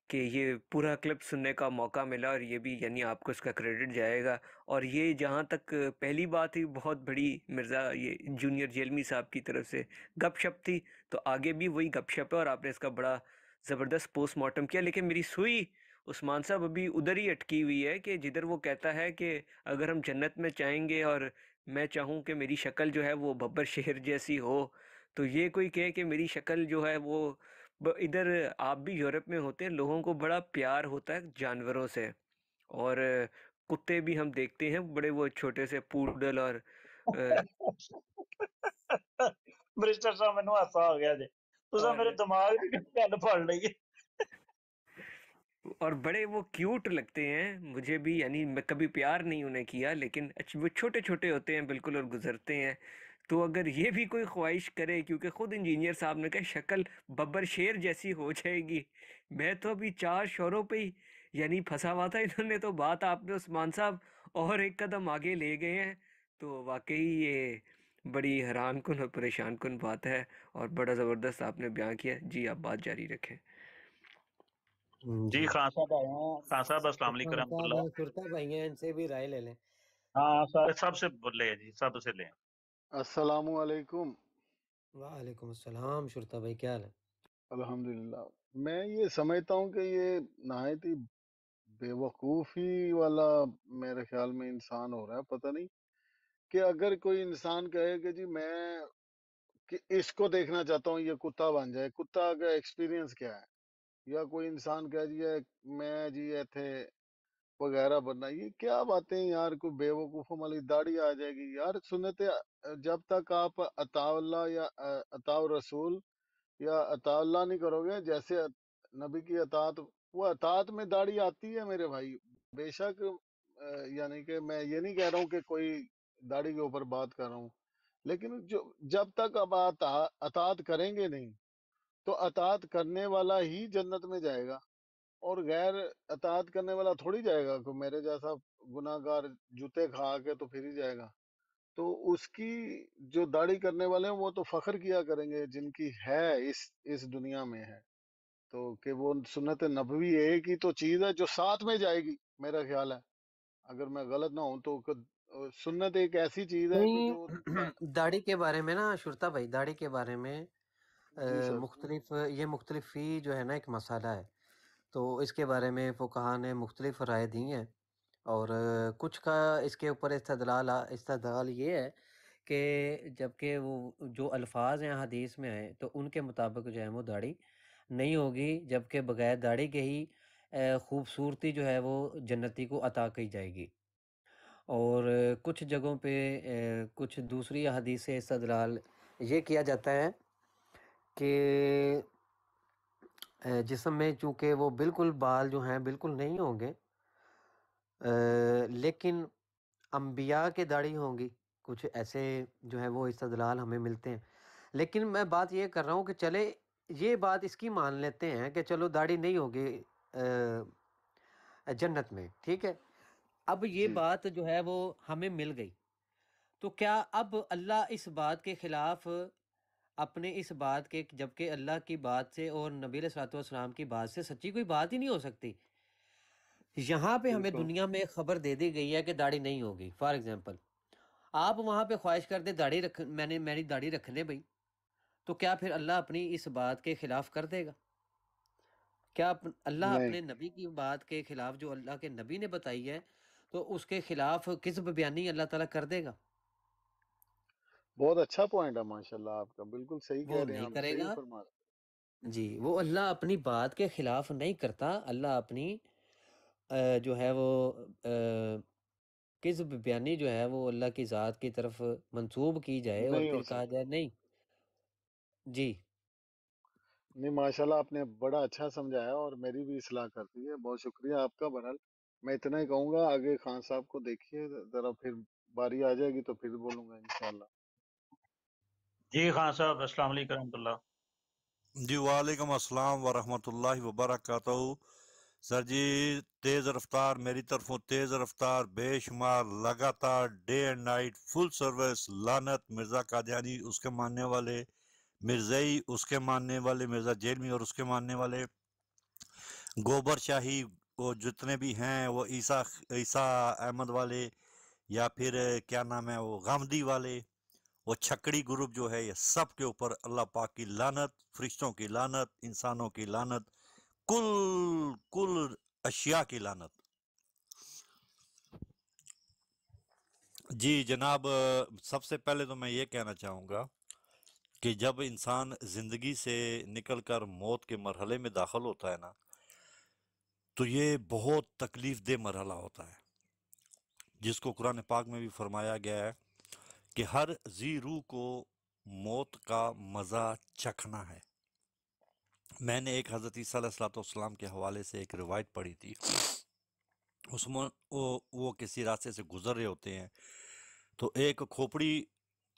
کہ یہ پورا کلپ سننے کا موقع ملا، اور یہ بھی یعنی آپ کو اس کا کریڈٹ جائے گا۔ اور یہ جہاں تک پہلی بات ہی بہت بڑی مرزا یہ جونیئر جیلمی صاحب کی طرف سے گپ شپ تھی، تو آگے بھی وہی گپ شپ ہے، اور آپ نے اس کا بڑا زبردست پوسٹ مارٹم کیا۔ لیکن میری سوئی عثمان صاحب ابھی ادھر ہی اٹکی ہوئی ہے کہ جدھر وہ کہتا ہے کہ اگر ہم جنت میں چاہیں گے اور میں چاہوں کہ میری شکل جو ہے وہ ببر شیر جیسی ہو، تو یہ کوئی کہے کہ میری شکل جو ہے وہ ادھر آپ بھی یورپ میں ہوتے ہیں، لوگوں کو بڑا پیار ہوتا ہے جانوروں سے، اور کتے بھی ہم دیکھتے ہیں بڑے وہ چھوٹے سے پوڈل اور برسٹر صاحب مینوں ہاسا آ گیا جی، تساں میرے دماغ دی گل پڑ لئی ہے۔ اور بڑے وہ کیوٹ لگتے ہیں مجھے بھی، یعنی میں کبھی پیار نہیں انہیں کیا، لیکن وہ چھوٹے چھوٹے ہوتے ہیں بالکل اور گزرتے ہیں۔ تو اگر یہ بھی کوئی خواہش کرے، کیونکہ خود انجینئر صاحب نے کہا شکل ببر شیر جیسی ہو جائے گی، میں تو ابھی 4 شوروں پہ ہی یعنی پھنسا ہوا تھا، انہوں نے تو بات آپ نے عثمان صاحب اور ایک قدم آگے لے گئے ہیں۔ تو واقعی یہ بڑی حیران کن اور پریشان کن بات ہے، اور بڑا زبردست آپ نے بیان کیا۔ جی آپ بات جاری رکھیں۔ جی خان صاحب آئے ہیں، خان صاحب السلام علیکم رحمۃ اللہ۔ شرطا بھائی ہیں، ان سے بھی رائے لے لیں۔ ہاں سارے سب سے لے جی، سب سے لیں۔ السلام علیکم۔ وعلیکم السلام شرطا بھائی، کیا حال ہے؟ الحمدللہ، میں یہ سمجھتا ہوں کہ یہ نہایت ہی بے وقوفی والا میرے خیال میں انسان ہو رہا ہے۔ پتہ نہیں کہ اگر کوئی انسان کہے کہ جی میں کہ اس کو دیکھنا چاہتا ہوں یہ کتا بن جائے، کتا کا ایکسپیرینس کیا ہے؟ یا کوئی انسان کہہ جی میں جی ایتھے وغیرہ بننا، یہ کیا باتیں یار، کوئی بے وقوفوں والی داڑھی آ جائے گی یار۔ سنت جب تک آپ اطاع اللہ یا اطاع رسول یا اطاع اللہ نہیں کرو گے، جیسے نبی کی اطاعت، وہ اطاعت میں داڑھی آتی ہے میرے بھائی، بے شک۔ یعنی کہ میں یہ نہیں کہہ رہا ہوں کہ کوئی داڑھی کے اوپر بات کر رہا ہوں، لیکن جب تک اب اطاعت کریں گے نہیں تو اطاعت کرنے والا ہی جنت میں جائے گا، اور غیر اطاعت کرنے والا تھوڑی جائے گا، کوئی میرے جیسا گناہ گار جوتے کھا کے تو پھر ہی جائے گا۔ تو اس کی جو داڑھی کرنے والے ہیں وہ تو فخر کیا کریں گے جن کی ہے اس دنیا میں ہے، تو کہ وہ سنت نبوی ایک ہی تو چیز ہے جو ساتھ میں جائے گی، میرا خیال ہے اگر میں غلط نہ ہوں تو۔ سنت ایک ایسی چیز ہے کہ جو داڑھی کے بارے میں نا شرطا بھائی، داڑھی کے بارے میں جی سر، مختلف فی جو ہے نا ایک مسئلہ ہے، تو اس کے بارے میں فقہا نے مختلف رائے دی ہیں، اور کچھ کا اس کے اوپر استدلال یہ ہے کہ جبکہ وہ جو الفاظ ہیں حدیث میں آئے تو ان کے مطابق جو ہے وہ داڑھی نہیں ہوگی، جبکہ بغیر داڑھی کے ہی خوبصورتی جو ہے وہ جنتی کو عطا کی جائے گی۔ اور کچھ جگہوں پہ کچھ دوسری حدیث سے استدلال یہ کیا جاتا ہے کہ جسم میں چونکہ وہ بالکل بال جو ہیں بالکل نہیں ہوں گے، لیکن انبیاء کے داڑھی ہوں گی، کچھ ایسے جو ہے وہ استدلال ہمیں ملتے ہیں، لیکن میں بات یہ کر رہا ہوں کہ چلے یہ بات اس کی مان لیتے ہیں کہ چلو داڑھی نہیں ہوگی جنت میں، ٹھیک ہے، اب یہ جی بات جو ہے وہ ہمیں مل گئی، تو کیا اب اللہ اس بات کے خلاف اپنے اس بات کے، جبکہ اللہ کی بات سے اور نبی علیہ الصلوۃ والسلام کی بات سے سچی کوئی بات ہی نہیں ہو سکتی؟ یہاں پہ ہمیں بالکل دنیا میں ایک خبر دے دی گئی ہے کہ داڑھی نہیں ہوگی، فار ایگزامپل آپ وہاں پہ خواہش کر دیں داڑھی رکھ، میں نے میری داڑھی رکھنے بھائی، تو کیا پھر اللہ اپنی اس بات کے خلاف کر دے گا؟ کیا اللہ نہیں، اپنے نبی کی بات کے خلاف جو اللہ کے نبی نے بتائی ہے تو اس کے خلاف کذب بیانی اللہ تعالیٰ کر دے گا؟ بہت اچھا پوائنٹ ہے ماشاءاللہ آپ کا، بالکل صحیح وہ کہہ رہے ہیں نہیں آپ، کرے صحیح گا فرما رہے جی، وہ اللہ اپنی بات کے خلاف نہیں کرتا، اللہ اپنی جو ہے وہ کذب بیانی جو ہے وہ اللہ کی ذات کی طرف منسوب کی ہیں۔ جائے اور نہیں ہو پھر کہا سکتا، جائے نہیں جی۔ نہیں ماشاءاللہ آپ نے بڑا اچھا سمجھایا اور میری بھی اصلاح کر دی ہے، بہت شکریہ آپ کا۔ بہرحال میں اتنا ہی کہوں گا، آگے خان صاحب کو دیکھیے ذرا، پھر باری آ جائے گی تو پھر بولوں گا انشاءاللہ۔ جی خان صاحب، السلام علیکم ورحمۃ اللہ۔ جی وعلیکم السلام ورحمۃ اللہ وبرکاتہ۔ سر جی تیز رفتار میری طرفوں، تیز رفتار بے شمار، لگاتار day and night full service, لانت مرزا قادیانی، اس کے ماننے والے مرزائی، اس کے ماننے والے مرزا جیلمی اور اس کے ماننے والے گوبر شاہی، وہ جتنے بھی ہیں، وہ عیسیٰ احمد والے، یا پھر کیا نام ہے وہ غامدی والے، وہ چھکڑی گروپ جو ہے، یہ سب کے اوپر اللہ پاک کی لعنت، فرشتوں کی لعنت، انسانوں کی لعنت، کل اشیاء کی لعنت۔ جی جناب، سب سے پہلے تو میں یہ کہنا چاہوں گا کہ جب انسان زندگی سے نکل کر موت کے مرحلے میں داخل ہوتا ہے نا، تو یہ بہت تکلیف دہ مرحلہ ہوتا ہے، جس کو قرآن پاک میں بھی فرمایا گیا ہے کہ ہر ذی روح کو موت کا مزہ چکھنا ہے۔ میں نے ایک حضرت عیسیٰ علیہ الصلوۃ والسلام کے حوالے سے ایک روایت پڑھی تھی، اس میں وہ کسی راستے سے گزر رہے ہوتے ہیں، تو ایک کھوپڑی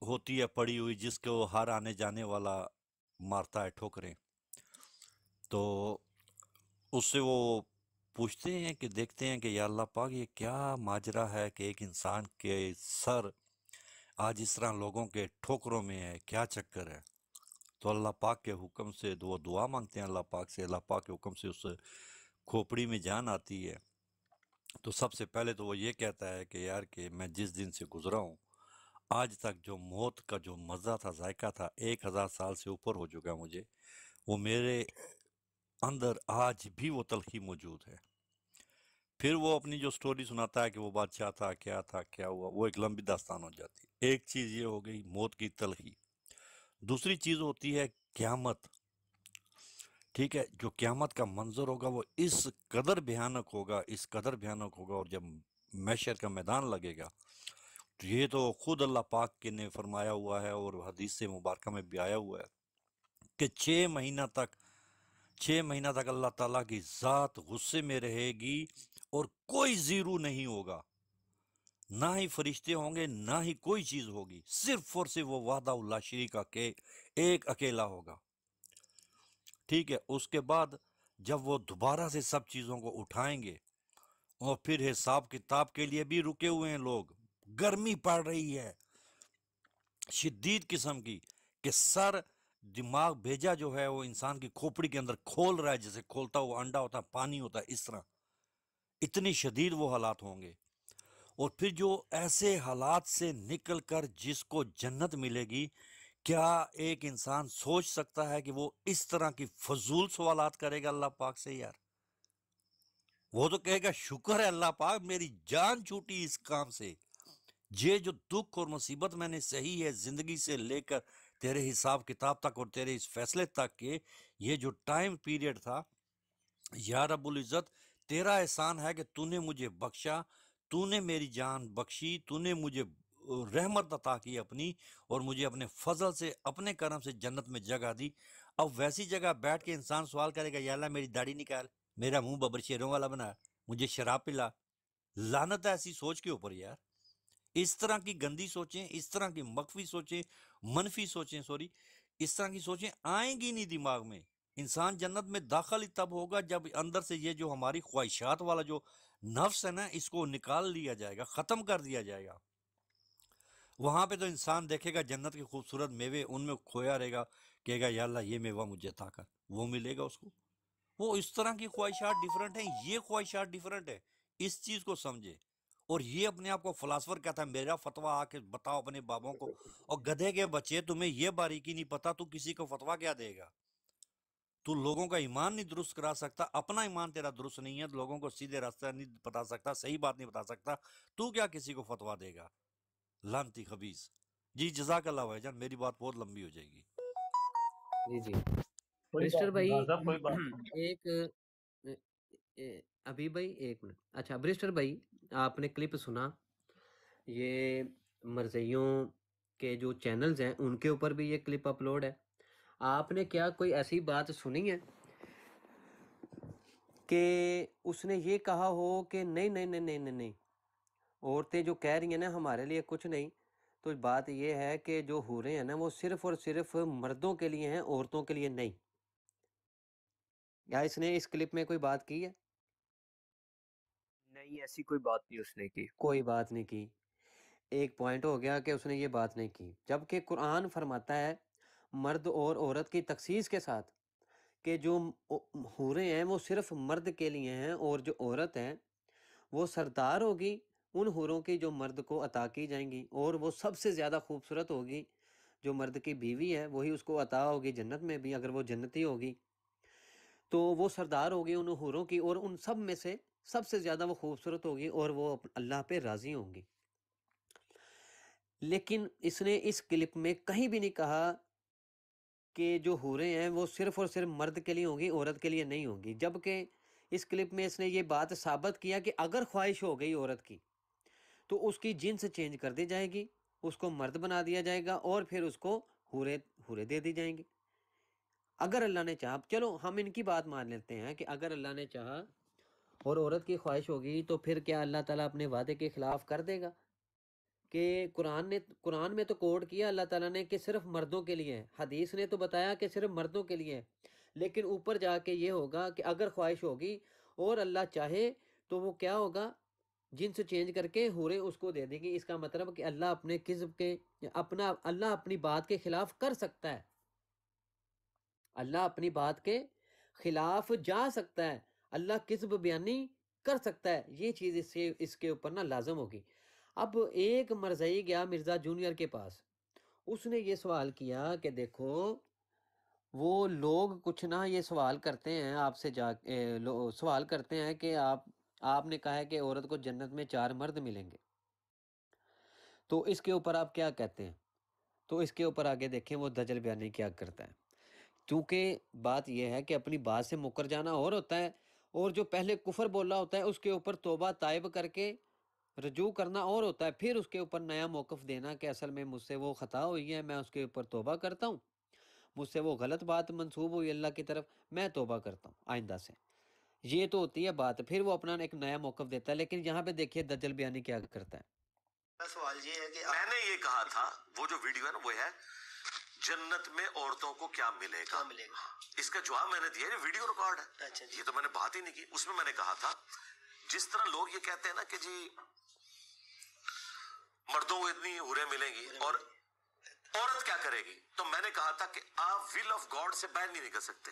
ہوتی ہے پڑی ہوئی جس کو ہر آنے جانے والا مارتا ہے ٹھوکریں، تو اس سے وہ پوچھتے ہیں کہ دیکھتے ہیں کہ یا اللہ پاک یہ کیا ماجرا ہے کہ ایک انسان کے سر آج اس طرح لوگوں کے ٹھوکروں میں ہے، کیا چکر ہے؟ تو اللہ پاک کے حکم سے وہ دعا مانگتے ہیں اللہ پاک سے، اللہ پاک کے حکم سے اس کھوپڑی میں جان آتی ہے، تو سب سے پہلے تو وہ یہ کہتا ہے کہ یار کہ میں جس دن سے گزرا ہوں آج تک جو موت کا جو مزہ تھا، ذائقہ تھا، 1000 سال سے اوپر ہو چکا مجھے، وہ میرے اندر آج بھی وہ تلخی موجود ہے۔ پھر وہ اپنی جو سٹوری سناتا ہے کہ وہ بادشاہ تھا، کیا ہوا، وہ ایک لمبی داستان ہو جاتی ہے۔ ایک چیز یہ ہو گئی موت کی تلخی، دوسری چیز ہوتی ہے قیامت، ٹھیک ہے؟ جو قیامت کا منظر ہوگا وہ اس قدر بھیانک ہوگا، اس قدر بھیانک ہوگا، اور جب محشر کا میدان لگے گا تو یہ تو خود اللہ پاک کے نے فرمایا ہوا ہے اور حدیث مبارکہ میں بھی آیا ہوا ہے کہ 6 مہینہ تک اللہ تعالیٰ کی ذات غصے میں رہے گی اور کوئی زیرو نہیں ہوگا، نہ ہی فرشتے ہوں گے، نہ ہی کوئی چیز ہوگی، صرف اور صرف وہ وحدہ اللہ شریک کے ایک اکیلا ہوگا، ٹھیک ہے؟ اس کے بعد جب وہ دوبارہ سے سب چیزوں کو اٹھائیں گے اور پھر حساب کتاب کے لیے بھی رکے ہوئے ہیں لوگ، گرمی پڑ رہی ہے شدید قسم کی کہ سر دماغ بھیجا جو ہے وہ انسان کی کھوپڑی کے اندر کھول رہا ہے، جیسے کھولتا ہوا انڈا ہوتا ہے، پانی ہوتا ہے، اس طرح اتنی شدید وہ حالات ہوں گے۔ اور پھر جو ایسے حالات سے نکل کر جس کو جنت ملے گی، کیا ایک انسان سوچ سکتا ہے کہ وہ اس طرح کی فضول سوالات کرے گا اللہ پاک سے؟ یار وہ تو کہے گا شکر ہے اللہ پاک میری جان چھوٹی اس کام سے، یہ جو دکھ اور مصیبت میں نے سہی ہے زندگی سے لے کر تیرے حساب کتاب تک اور تیرے اس فیصلے تک کے، یہ جو ٹائم پیریڈ تھا، یا رب العزت تیرا احسان ہے کہ تو نے مجھے بخشا، تو نے میری جان بخشی، تو نے مجھے رحمت عطا کی اپنی، اور مجھے اپنے فضل سے اپنے کرم سے جنت میں جگہ دی۔ اب ویسی جگہ بیٹھ کے انسان سوال کرے گا یا اللہ میری داڑھی نکال، میرا منہ ببر شیروں والا بنا، مجھے شراب پلا، لعنت ہے ایسی سوچ کے اوپر یار۔ اس طرح کی گندی سوچیں، اس طرح کی مخفی سوچیں، منفی سوچیں، سوری، اس طرح کی سوچیں آئیں گی نہیں دماغ میں. انسان جنت میں داخل ہی تب ہوگا جب اندر سے یہ جو ہماری خواہشات والا جو نفس ہے نا، اس کو نکال لیا جائے گا، ختم کر دیا جائے گا. وہاں پہ تو انسان دیکھے گا جنت کے خوبصورت میوے، ان میں کھویا رہے گا، کہے گا یا اللہ یہ میوہ مجھے عطا کر، وہ ملے گا اس کو. وہ اس طرح کی خواہشات ڈیفرنٹ ہیں، یہ خواہشات ڈیفرنٹ ہے. اس چیز کو سمجھے. اور یہ اپنے آپ کو فلاسفر کہتا ہے، میرا فتویٰ آ کے بتاؤ اپنے بابوں کو. اور گدھے کے بچے، تمہیں یہ باریکی نہیں پتا، تو کسی کو فتویٰ کیا دے گا؟ تو لوگوں کا ایمان نہیں درست کرا سکتا، اپنا ایمان تیرا درست نہیں ہے، لوگوں کو سیدھے راستہ نہیں بتا سکتا، صحیح بات نہیں بتا سکتا، تو کیا کسی کو فتویٰ دے گا؟ لعنتی خبیث. جی جزاک اللہ بھائی جان، میری بات بہت لمبی ہو جائے گی. جی جی کوئی برسٹر بات نہیں بھائی، خان صاحب، کوئی بات نہیں. ایک ابھی بھائی ایک منٹ. اچھا برسٹر بھائی، آپ نے کلپ سنا، یہ مرزیوں کے جو چینلز ہیں ان کے اوپر بھی یہ کلپ اپلوڈ ہے. آپ نے کیا کوئی ایسی بات سنی ہے کہ اس نے یہ کہا ہو کہ نہیں نہیں نہیں نہیں نہیں نہیں، عورتیں جو کہہ رہی ہیں نا ہمارے لیے کچھ نہیں، تو بات یہ ہے کہ جو حوریں ہیں نا وہ صرف اور صرف مردوں کے لیے ہیں، عورتوں کے لیے نہیں؟ یا اس نے اس کلپ میں کوئی بات کی ہے؟ نہیں، ایسی کوئی بات نہیں اس نے کی. کوئی بات نہیں کی. ایک پوائنٹ ہو گیا کہ اس نے یہ بات نہیں کی، جبکہ قرآن فرماتا ہے مرد اور عورت کی تخصیص کے ساتھ کہ جو حوریں ہیں وہ صرف مرد کے لیے ہیں، اور جو عورت ہیں وہ سردار ہوگی ان حوروں کی جو مرد کو عطا کی جائیں گی، اور وہ سب سے زیادہ خوبصورت ہوگی. جو مرد کی بیوی ہے وہی اس کو عطا ہوگی جنت میں بھی، اگر وہ جنتی ہوگی تو وہ سردار ہوگی ان حوروں کی، اور ان سب میں سے سب سے زیادہ وہ خوبصورت ہوگی، اور وہ اللہ پہ راضی ہوں گی. لیکن اس نے اس کلپ میں کہیں بھی نہیں کہا کہ جو حوریں ہیں وہ صرف اور صرف مرد کے لیے ہوں گی، عورت کے لیے نہیں ہوں گی. جبکہ اس کلپ میں اس نے یہ بات ثابت کیا کہ اگر خواہش ہو گئی عورت کی تو اس کی جنس چینج کر دی جائے گی، اس کو مرد بنا دیا جائے گا، اور پھر اس کو حوریں دے دی جائیں گی اگر اللہ نے چاہا. چلو ہم ان کی بات مان لیتے ہیں کہ اگر اللہ نے چاہا اور عورت کی خواہش ہوگی تو پھر کیا اللہ تعالیٰ اپنے وعدے کے خلاف کر دے گا؟ کہ قرآن میں تو کوڈ کیا اللہ تعالیٰ نے کہ صرف مردوں کے لیے ہے، حدیث نے تو بتایا کہ صرف مردوں کے لیے ہے، لیکن اوپر جا کے یہ ہوگا کہ اگر خواہش ہوگی اور اللہ چاہے تو وہ کیا ہوگا، جنس چینج کر کے حوریں اس کو دے دیں گی. اس کا مطلب کہ اللہ اپنے کذب کے اللہ اپنی بات کے خلاف کر سکتا ہے، اللہ اپنی بات کے خلاف جا سکتا ہے، اللہ کذب بیانی کر سکتا ہے. یہ چیز اس کے اوپر نا لازم ہوگی. اب ایک مرزائی گیا مرزا جونیئر کے پاس، اس نے یہ سوال کیا کہ دیکھو وہ لوگ کچھ نہ یہ سوال کرتے ہیں آپ سے سوال کرتے ہیں کہ آپ نے کہا ہے کہ عورت کو جنت میں 4 مرد ملیں گے، تو اس کے اوپر آپ کیا کہتے ہیں؟ تو اس کے اوپر آگے دیکھیں وہ دجل بیانی کیا کرتا ہے. چونکہ بات یہ ہے کہ اپنی بات سے مکر جانا اور ہوتا ہے، اور جو پہلے کفر بولا ہوتا ہے اس کے اوپر توبہ تائب کر کے رجوع کرنا اور ہوتا ہے، پھر اس کے اوپر نیا موقف دینا کہ اصل میں مجھ سے وہ خطا ہوئی ہے، میں اس کے اوپر توبہ کرتا ہوں، مجھ سے وہ غلط بات منسوب ہوئی اللہ کی طرف، میں توبہ کرتا ہوں آئندہ سے. یہ تو ہوتی ہے بات، پھر وہ اپنا ایک نیا موقف دیتا ہے. لیکن یہاں پہ دیکھیے دجل بیانی کیا کرتا ہے. سوال یہ ہے کہ میں نے یہ کہا تھا، وہ جو ویڈیو ہے نا وہ ہے جنت میں عورتوں کو کیا ملے گا، اس کا جواب میں نے دیا، یہ ویڈیو ریکارڈ ہے. یہ تو میں نے بات ہی نہیں کی. اس میں میں نے کہا تھا جس طرح لوگ یہ کہتے ہیں نا کہ جی مردوں کو اتنی حوریں ملیں گی اور عورت کیا کرے گی، تو میں نے کہا تھا کہ آپ ول آف گاڈ سے باہر نہیں نکل سکتے.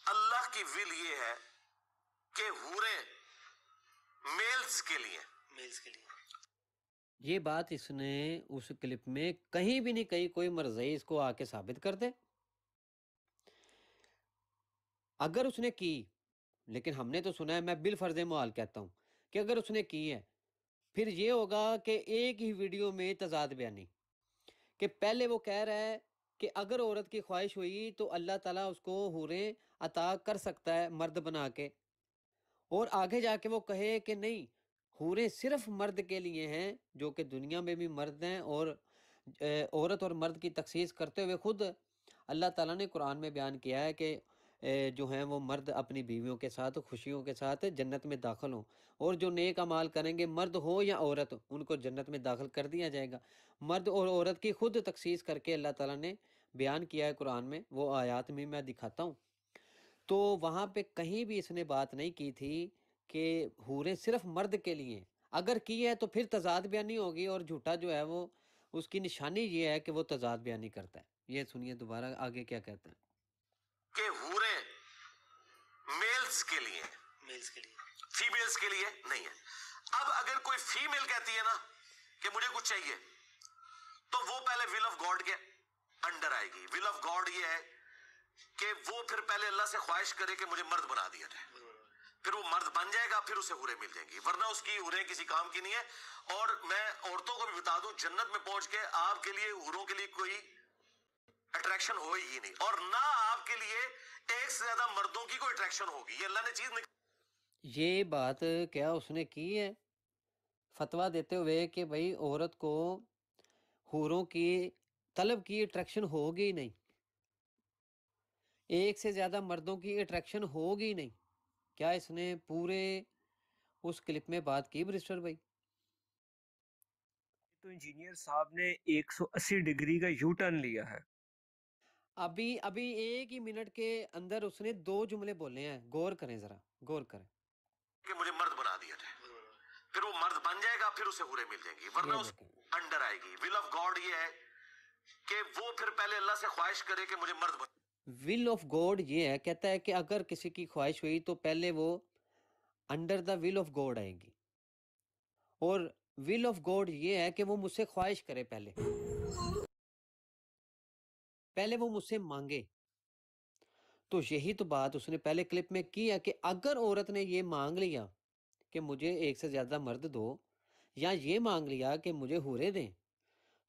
اللہ کی ول یہ ہے کہ حوریں میلز کے لیے. یہ بات اس نے اس کلپ میں کہیں بھی نہیں کہی، کوئی مرزائی اس کو آ کے ثابت کر دے اگر اس نے کی. لیکن ہم نے تو سنا ہے، میں بالفرض محال کہتا ہوں کہ اگر اس نے کی ہے پھر یہ ہوگا کہ ایک ہی ویڈیو میں تضاد بیانی، کہ پہلے وہ کہہ رہا ہے کہ اگر عورت کی خواہش ہوئی تو اللہ تعالیٰ اس کو حوریں عطا کر سکتا ہے مرد بنا کے، اور آگے جا کے وہ کہے کہ نہیں حوریں صرف مرد کے لیے ہیں، جو کہ دنیا میں بھی مرد ہیں، اور عورت اور مرد کی تخصیص کرتے ہوئے خود اللہ تعالیٰ نے قرآن میں بیان کیا ہے کہ جو ہیں وہ مرد اپنی بیویوں کے ساتھ خوشیوں کے ساتھ جنت میں داخل ہوں، اور جو نیک اعمال کریں گے مرد ہو یا عورت ان کو جنت میں داخل کر دیا جائے گا۔ مرد اور عورت کی خود تخصیص کر کے اللہ تعالیٰ نے بیان کیا ہے قرآن میں، وہ آیات میں دکھاتا ہوں۔ تو وہاں پہ کہیں بھی اس نے بات نہیں کی تھی کہ حوریں صرف مرد کے لیے ہیں۔ اگر کی ہے تو پھر تضاد بیانی ہوگی، اور جھوٹا جو ہے وہ اس کی نشانی یہ ہے کہ وہ تضاد بیانی کرتا ہے۔ یہ سنیے دوبارہ آگے کیا کہتا ہے کہ حوریں میلز کے لیے فیمیلز کے لیے نہیں ہے۔ اب اگر کوئی فیمیل کہتی ہے نا کہ مجھے کچھ چاہیے، تو وہ پہلے ول آف گاڈ کے انڈر آئے گی۔ ول آف گاڈ یہ ہے کہ وہ پھر پہلے اللہ سے خواہش کرے کہ مجھے مرد بنا دیا جائے، پھر وہ مرد بن جائے گا، پھر اسے حوریں مل جائیں گی، ورنہ اس کی حوریں کسی کام کی نہیں ہے۔ اور میں عورتوں کو بھی بتا دوں، جنت میں پہنچ کے آپ کے لیے حوروں کے لیے کوئی اٹریکشن ہوئی ہی نہیں، اور نہ آپ کے لیے ایک سے زیادہ مردوں کی کوئی اٹریکشن ہوگی۔ یہ اللہ نے چیز یہ بات کیا اس نے کی ہے فتویٰ دیتے ہوئے کہ بھئی عورت کو حوروں کی طلب کی اٹریکشن ہوگی نہیں، ایک سے زیادہ مردوں کی اٹریکشن ہوگی نہیں؟ کیا اس نے پورے اس کلپ میں بات کی برسٹر بھائی؟ تو انجینئر صاحب نے 180 ڈگری کا یو ٹرن لیا ہے۔ ابھی ایک ہی منٹ کے اندر اس نے 2 جملے بولے ہیں، غور کریں ذرا، غور کریں۔ کہ مجھے مرد بنا دیا جائے، پھر وہ مرد بن جائے گا، پھر اسے حوریں مل جائیں گی، ورنہ یہ اس دیکھیں، انڈر آئے گی۔ ول آف گاڈ یہ ہے کہ وہ پھر پہلے اللہ سے خواہش کرے کہ مجھے مرد بنا۔ ول آف گاڈ یہ ہے، کہتا ہے کہ اگر کسی کی خواہش ہوئی تو پہلے وہ under the will of God آئے گی، اور ول آف گاڈ یہ ہے کہ وہ مجھ سے خواہش کرے، پہلے وہ مجھ سے مانگے۔ تو یہی تو بات اس نے پہلے کلپ میں کی ہے کہ اگر عورت نے یہ مانگ لیا کہ مجھے ایک سے زیادہ مرد دو، یا یہ مانگ لیا کہ مجھے حوریں دیں،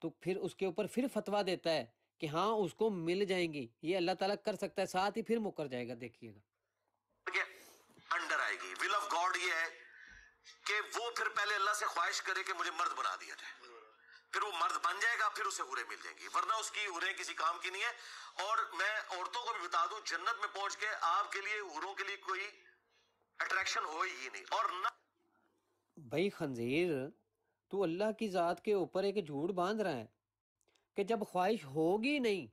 تو پھر اس کے اوپر پھر فتویٰ دیتا ہے کہ ہاں اس کو مل جائیں گی، یہ اللہ تعالیٰ کر سکتا ہے، ساتھ ہی پھر مکر جائے گا۔ دیکھیے گا انڈر آئے گی۔ ول آف گاڈ یہ ہے کہ وہ پھر پہلے اللہ سے خواہش کرے کہ مجھے مرد بنا دیا جائے، پھر وہ مرد بن جائے گا، پھر اسے حوریں مل جائیں گی، ورنہ اس کی حوریں کسی کام کی نہیں ہے۔ اور میں عورتوں کو بھی بتا دوں، جنت میں پہنچ کے آپ کے لیے حوروں کے لیے کوئی اٹریکشن ہوئی ہی نہیں، اور نہ بھائی خنزیر، تو اللہ کی ذات کے اوپر ایک جھوٹ باندھ رہا ہے کہ جب خواہش ہوگی نہیں،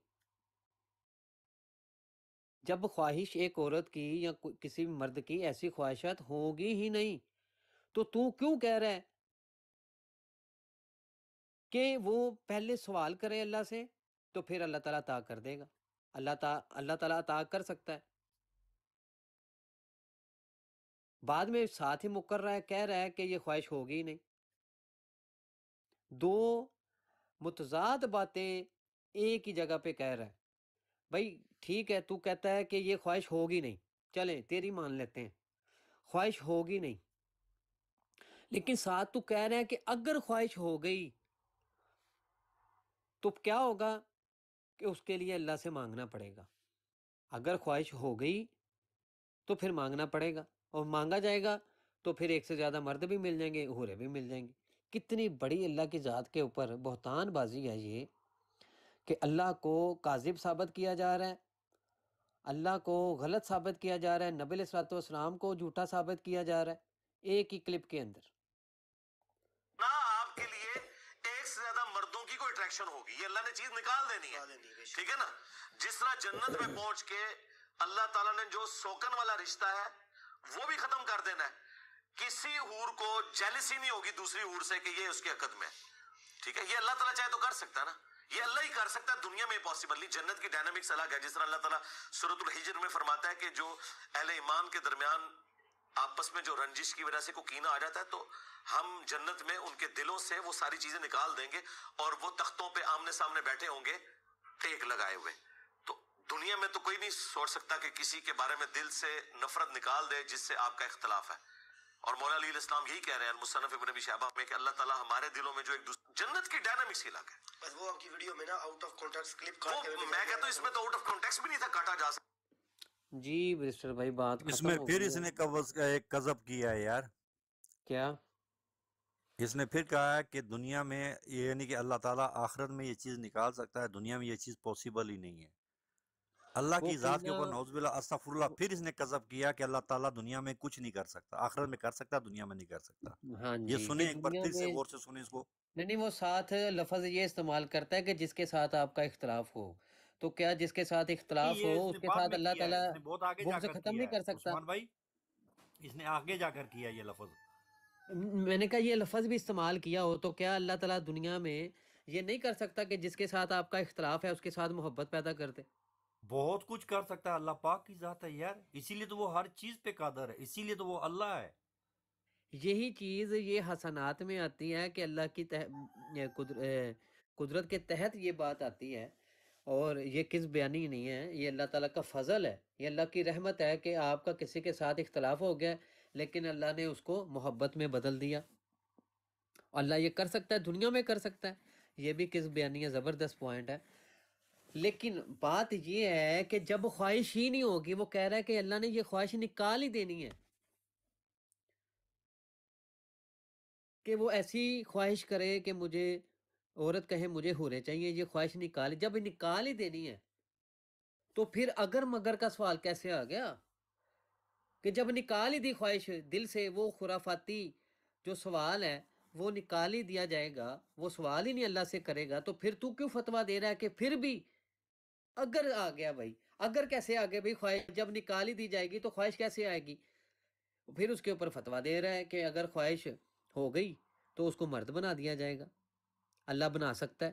جب خواہش ایک عورت کی یا کسی مرد کی ایسی خواہشات ہوگی ہی نہیں، تو کیوں کہہ رہا ہے کہ وہ پہلے سوال کرے اللہ سے تو پھر اللہ تعالیٰ عطا کر دے گا؟ اللہ تعالیٰ عطا کر سکتا ہے، بعد میں ساتھ ہی مکر رہا ہے، کہہ رہا ہے کہ یہ خواہش ہوگی ہی نہیں۔ 2 متضاد باتیں ایک ہی جگہ پہ کہہ رہا ہے۔ بھائی ٹھیک ہے، تو کہتا ہے کہ یہ خواہش ہوگی نہیں، چلیں تیری مان لیتے ہیں، خواہش ہوگی نہیں، لیکن ساتھ تو کہہ رہا ہے کہ اگر خواہش ہو گئی تو کیا ہوگا کہ اس کے لیے اللہ سے مانگنا پڑے گا۔ اگر خواہش ہو گئی تو پھر مانگنا پڑے گا، اور مانگا جائے گا تو پھر ایک سے زیادہ مرد بھی مل جائیں گے، حوریں بھی مل جائیں گی۔ کتنی بڑی اللہ کی ذات کے اوپر بہتان بازی ہے یہ، کہ اللہ کو کاذب ثابت کیا جا رہا ہے، اللہ کو غلط ثابت کیا جا رہا ہے، نبی علیہ السلام کو جھوٹا ثابت کیا جا رہا ہے ایک ہی کلپ کے اندر۔ نہ آپ کے لیے ایک سے زیادہ مردوں کی کوئی اٹریکشن ہوگی، یہ اللہ نے چیز نکال دینی ہے، ٹھیک ہے نا؟ جس طرح جنت میں پہنچ کے اللہ تعالیٰ نے جو سوکن والا رشتہ ہے وہ بھی ختم کر دینا ہے۔ کسی حور کو جیلسی نہیں ہوگی دوسری حور سے کہ یہ اس کے حق میں ہے، ٹھیک ہے؟ یہ اللہ تعالیٰ چاہے تو کر سکتا ہے نا، یہ اللہ ہی کر سکتا ہے، دنیا میں پاسبل نہیں۔ جنت کی ڈائنامکس الگ ہے، جس طرح اللہ تعالیٰ سورۃ الحجر میں فرماتا ہے کہ جو اہل ایمان کے درمیان آپس میں جو رنجش کی وجہ سے کوئی کینہ آ جاتا ہے، تو ہم جنت میں ان کے دلوں سے وہ ساری چیزیں نکال دیں گے، اور وہ تختوں پہ آمنے سامنے بیٹھے ہوں گے ٹیک لگائے ہوئے۔ تو دنیا میں تو کوئی نہیں سوچ سکتا کہ کسی کے بارے میں دل سے نفرت نکال دے جس سے آپ کا اختلاف ہے۔ اور مولا علی علیہ السلام یہی کہہ رہے ہیں مصنف ابن ابی شیبہ میں کہ اللہ تعالیٰ ہمارے دلوں میں جو ایک دوسرے جنت کی ڈائنامکس ہی الگ ہے۔ بس وہ آپ کی ویڈیو میں نا آؤٹ آف کانٹیکسٹ کلپ کاٹ کے میں کہتا ہوں اس میں تو آؤٹ آف کانٹیکسٹ بھی نہیں تھا کاٹا جا سکتا۔ جی برسٹر بھائی بات اس ختم میں ہو پھر گئی اس ہے۔ نے ایک کذب کیا ہے یار، کیا؟ اس نے پھر کہا ہے کہ دنیا میں یعنی کہ اللہ تعالیٰ آخرت میں یہ چیز نکال سکتا ہے، دنیا میں یہ چیز پاسبل ہی نہیں ہے۔ اللہ وہ کی ذات کے کینا اوپر نعوذ باللہ استغفراللہ، پھر اس نے کذب کیا کہ اللہ تعالیٰ دنیا میں کچھ نہیں کر سکتا، آخرت میں کر سکتا، دنیا میں نہیں کر سکتا۔ ہاں یہ جی، سنیں کہ ایک بار دنیا دل سے میں غور سے سنیں اس کو۔ نہیں وہ ساتھ لفظ یہ استعمال کرتا ہے کہ جس کے ساتھ آپ کا اختلاف ہو، تو کیا جس کے ساتھ نہیں، اختلاف ہو یہ اس اس نے کے بعد ساتھ میں اللہ کیا ہے، تعالیٰ اس نے بہت آگے جا بغض کر ختم کیا نہیں ہے کر سکتا؟ عثمان بھائی، اس نے آگے جا کر کیا یہ لفظ۔ میں نے کہا یہ لفظ بھی استعمال کیا ہو تو کیا اللہ تعالیٰ دنیا میں یہ نہیں کر سکتا کہ جس کے ساتھ آپ کا اختلاف ہے اس کے ساتھ محبت پیدا کر دے؟ بہت کچھ کر سکتا ہے، اللہ پاک کی ذات ہے یار، اسی لیے تو وہ ہر چیز پہ قادر ہے، اسی لیے تو وہ اللہ ہے۔ یہی چیز یہ حسنات میں آتی ہے کہ اللہ کی قدرت کے تحت یہ بات آتی ہے، اور یہ کس بیانی نہیں ہے، یہ اللہ تعالیٰ کا فضل ہے، یہ اللہ کی رحمت ہے کہ آپ کا کسی کے ساتھ اختلاف ہو گیا لیکن اللہ نے اس کو محبت میں بدل دیا۔ اللہ یہ کر سکتا ہے، دنیا میں کر سکتا ہے، یہ بھی کس بیانی ہے، زبردست پوائنٹ ہے۔ لیکن بات یہ ہے کہ جب خواہش ہی نہیں ہوگی، وہ کہہ رہا ہے کہ اللہ نے یہ خواہش نکال ہی دینی ہے کہ وہ ایسی خواہش کرے کہ مجھے عورت کہے مجھے حوریں چاہیے، یہ خواہش نکال، جب نکال ہی دینی ہے تو پھر اگر مگر کا سوال کیسے آ گیا کہ جب نکال ہی دی خواہش دل سے، وہ خرافاتی جو سوال ہے وہ نکال ہی دیا جائے گا، وہ سوال ہی نہیں اللہ سے کرے گا، تو پھر تو کیوں فتویٰ دے رہا ہے کہ پھر بھی اگر آ گیا؟ بھائی اگر کیسے آ گیا؟ بھائی خواہش جب نکال ہی دی جائے گی تو خواہش کیسے آئے گی؟ پھر اس کے اوپر فتویٰ دے رہا ہے کہ اگر خواہش ہو گئی تو اس کو مرد بنا دیا جائے گا، اللہ بنا سکتا ہے۔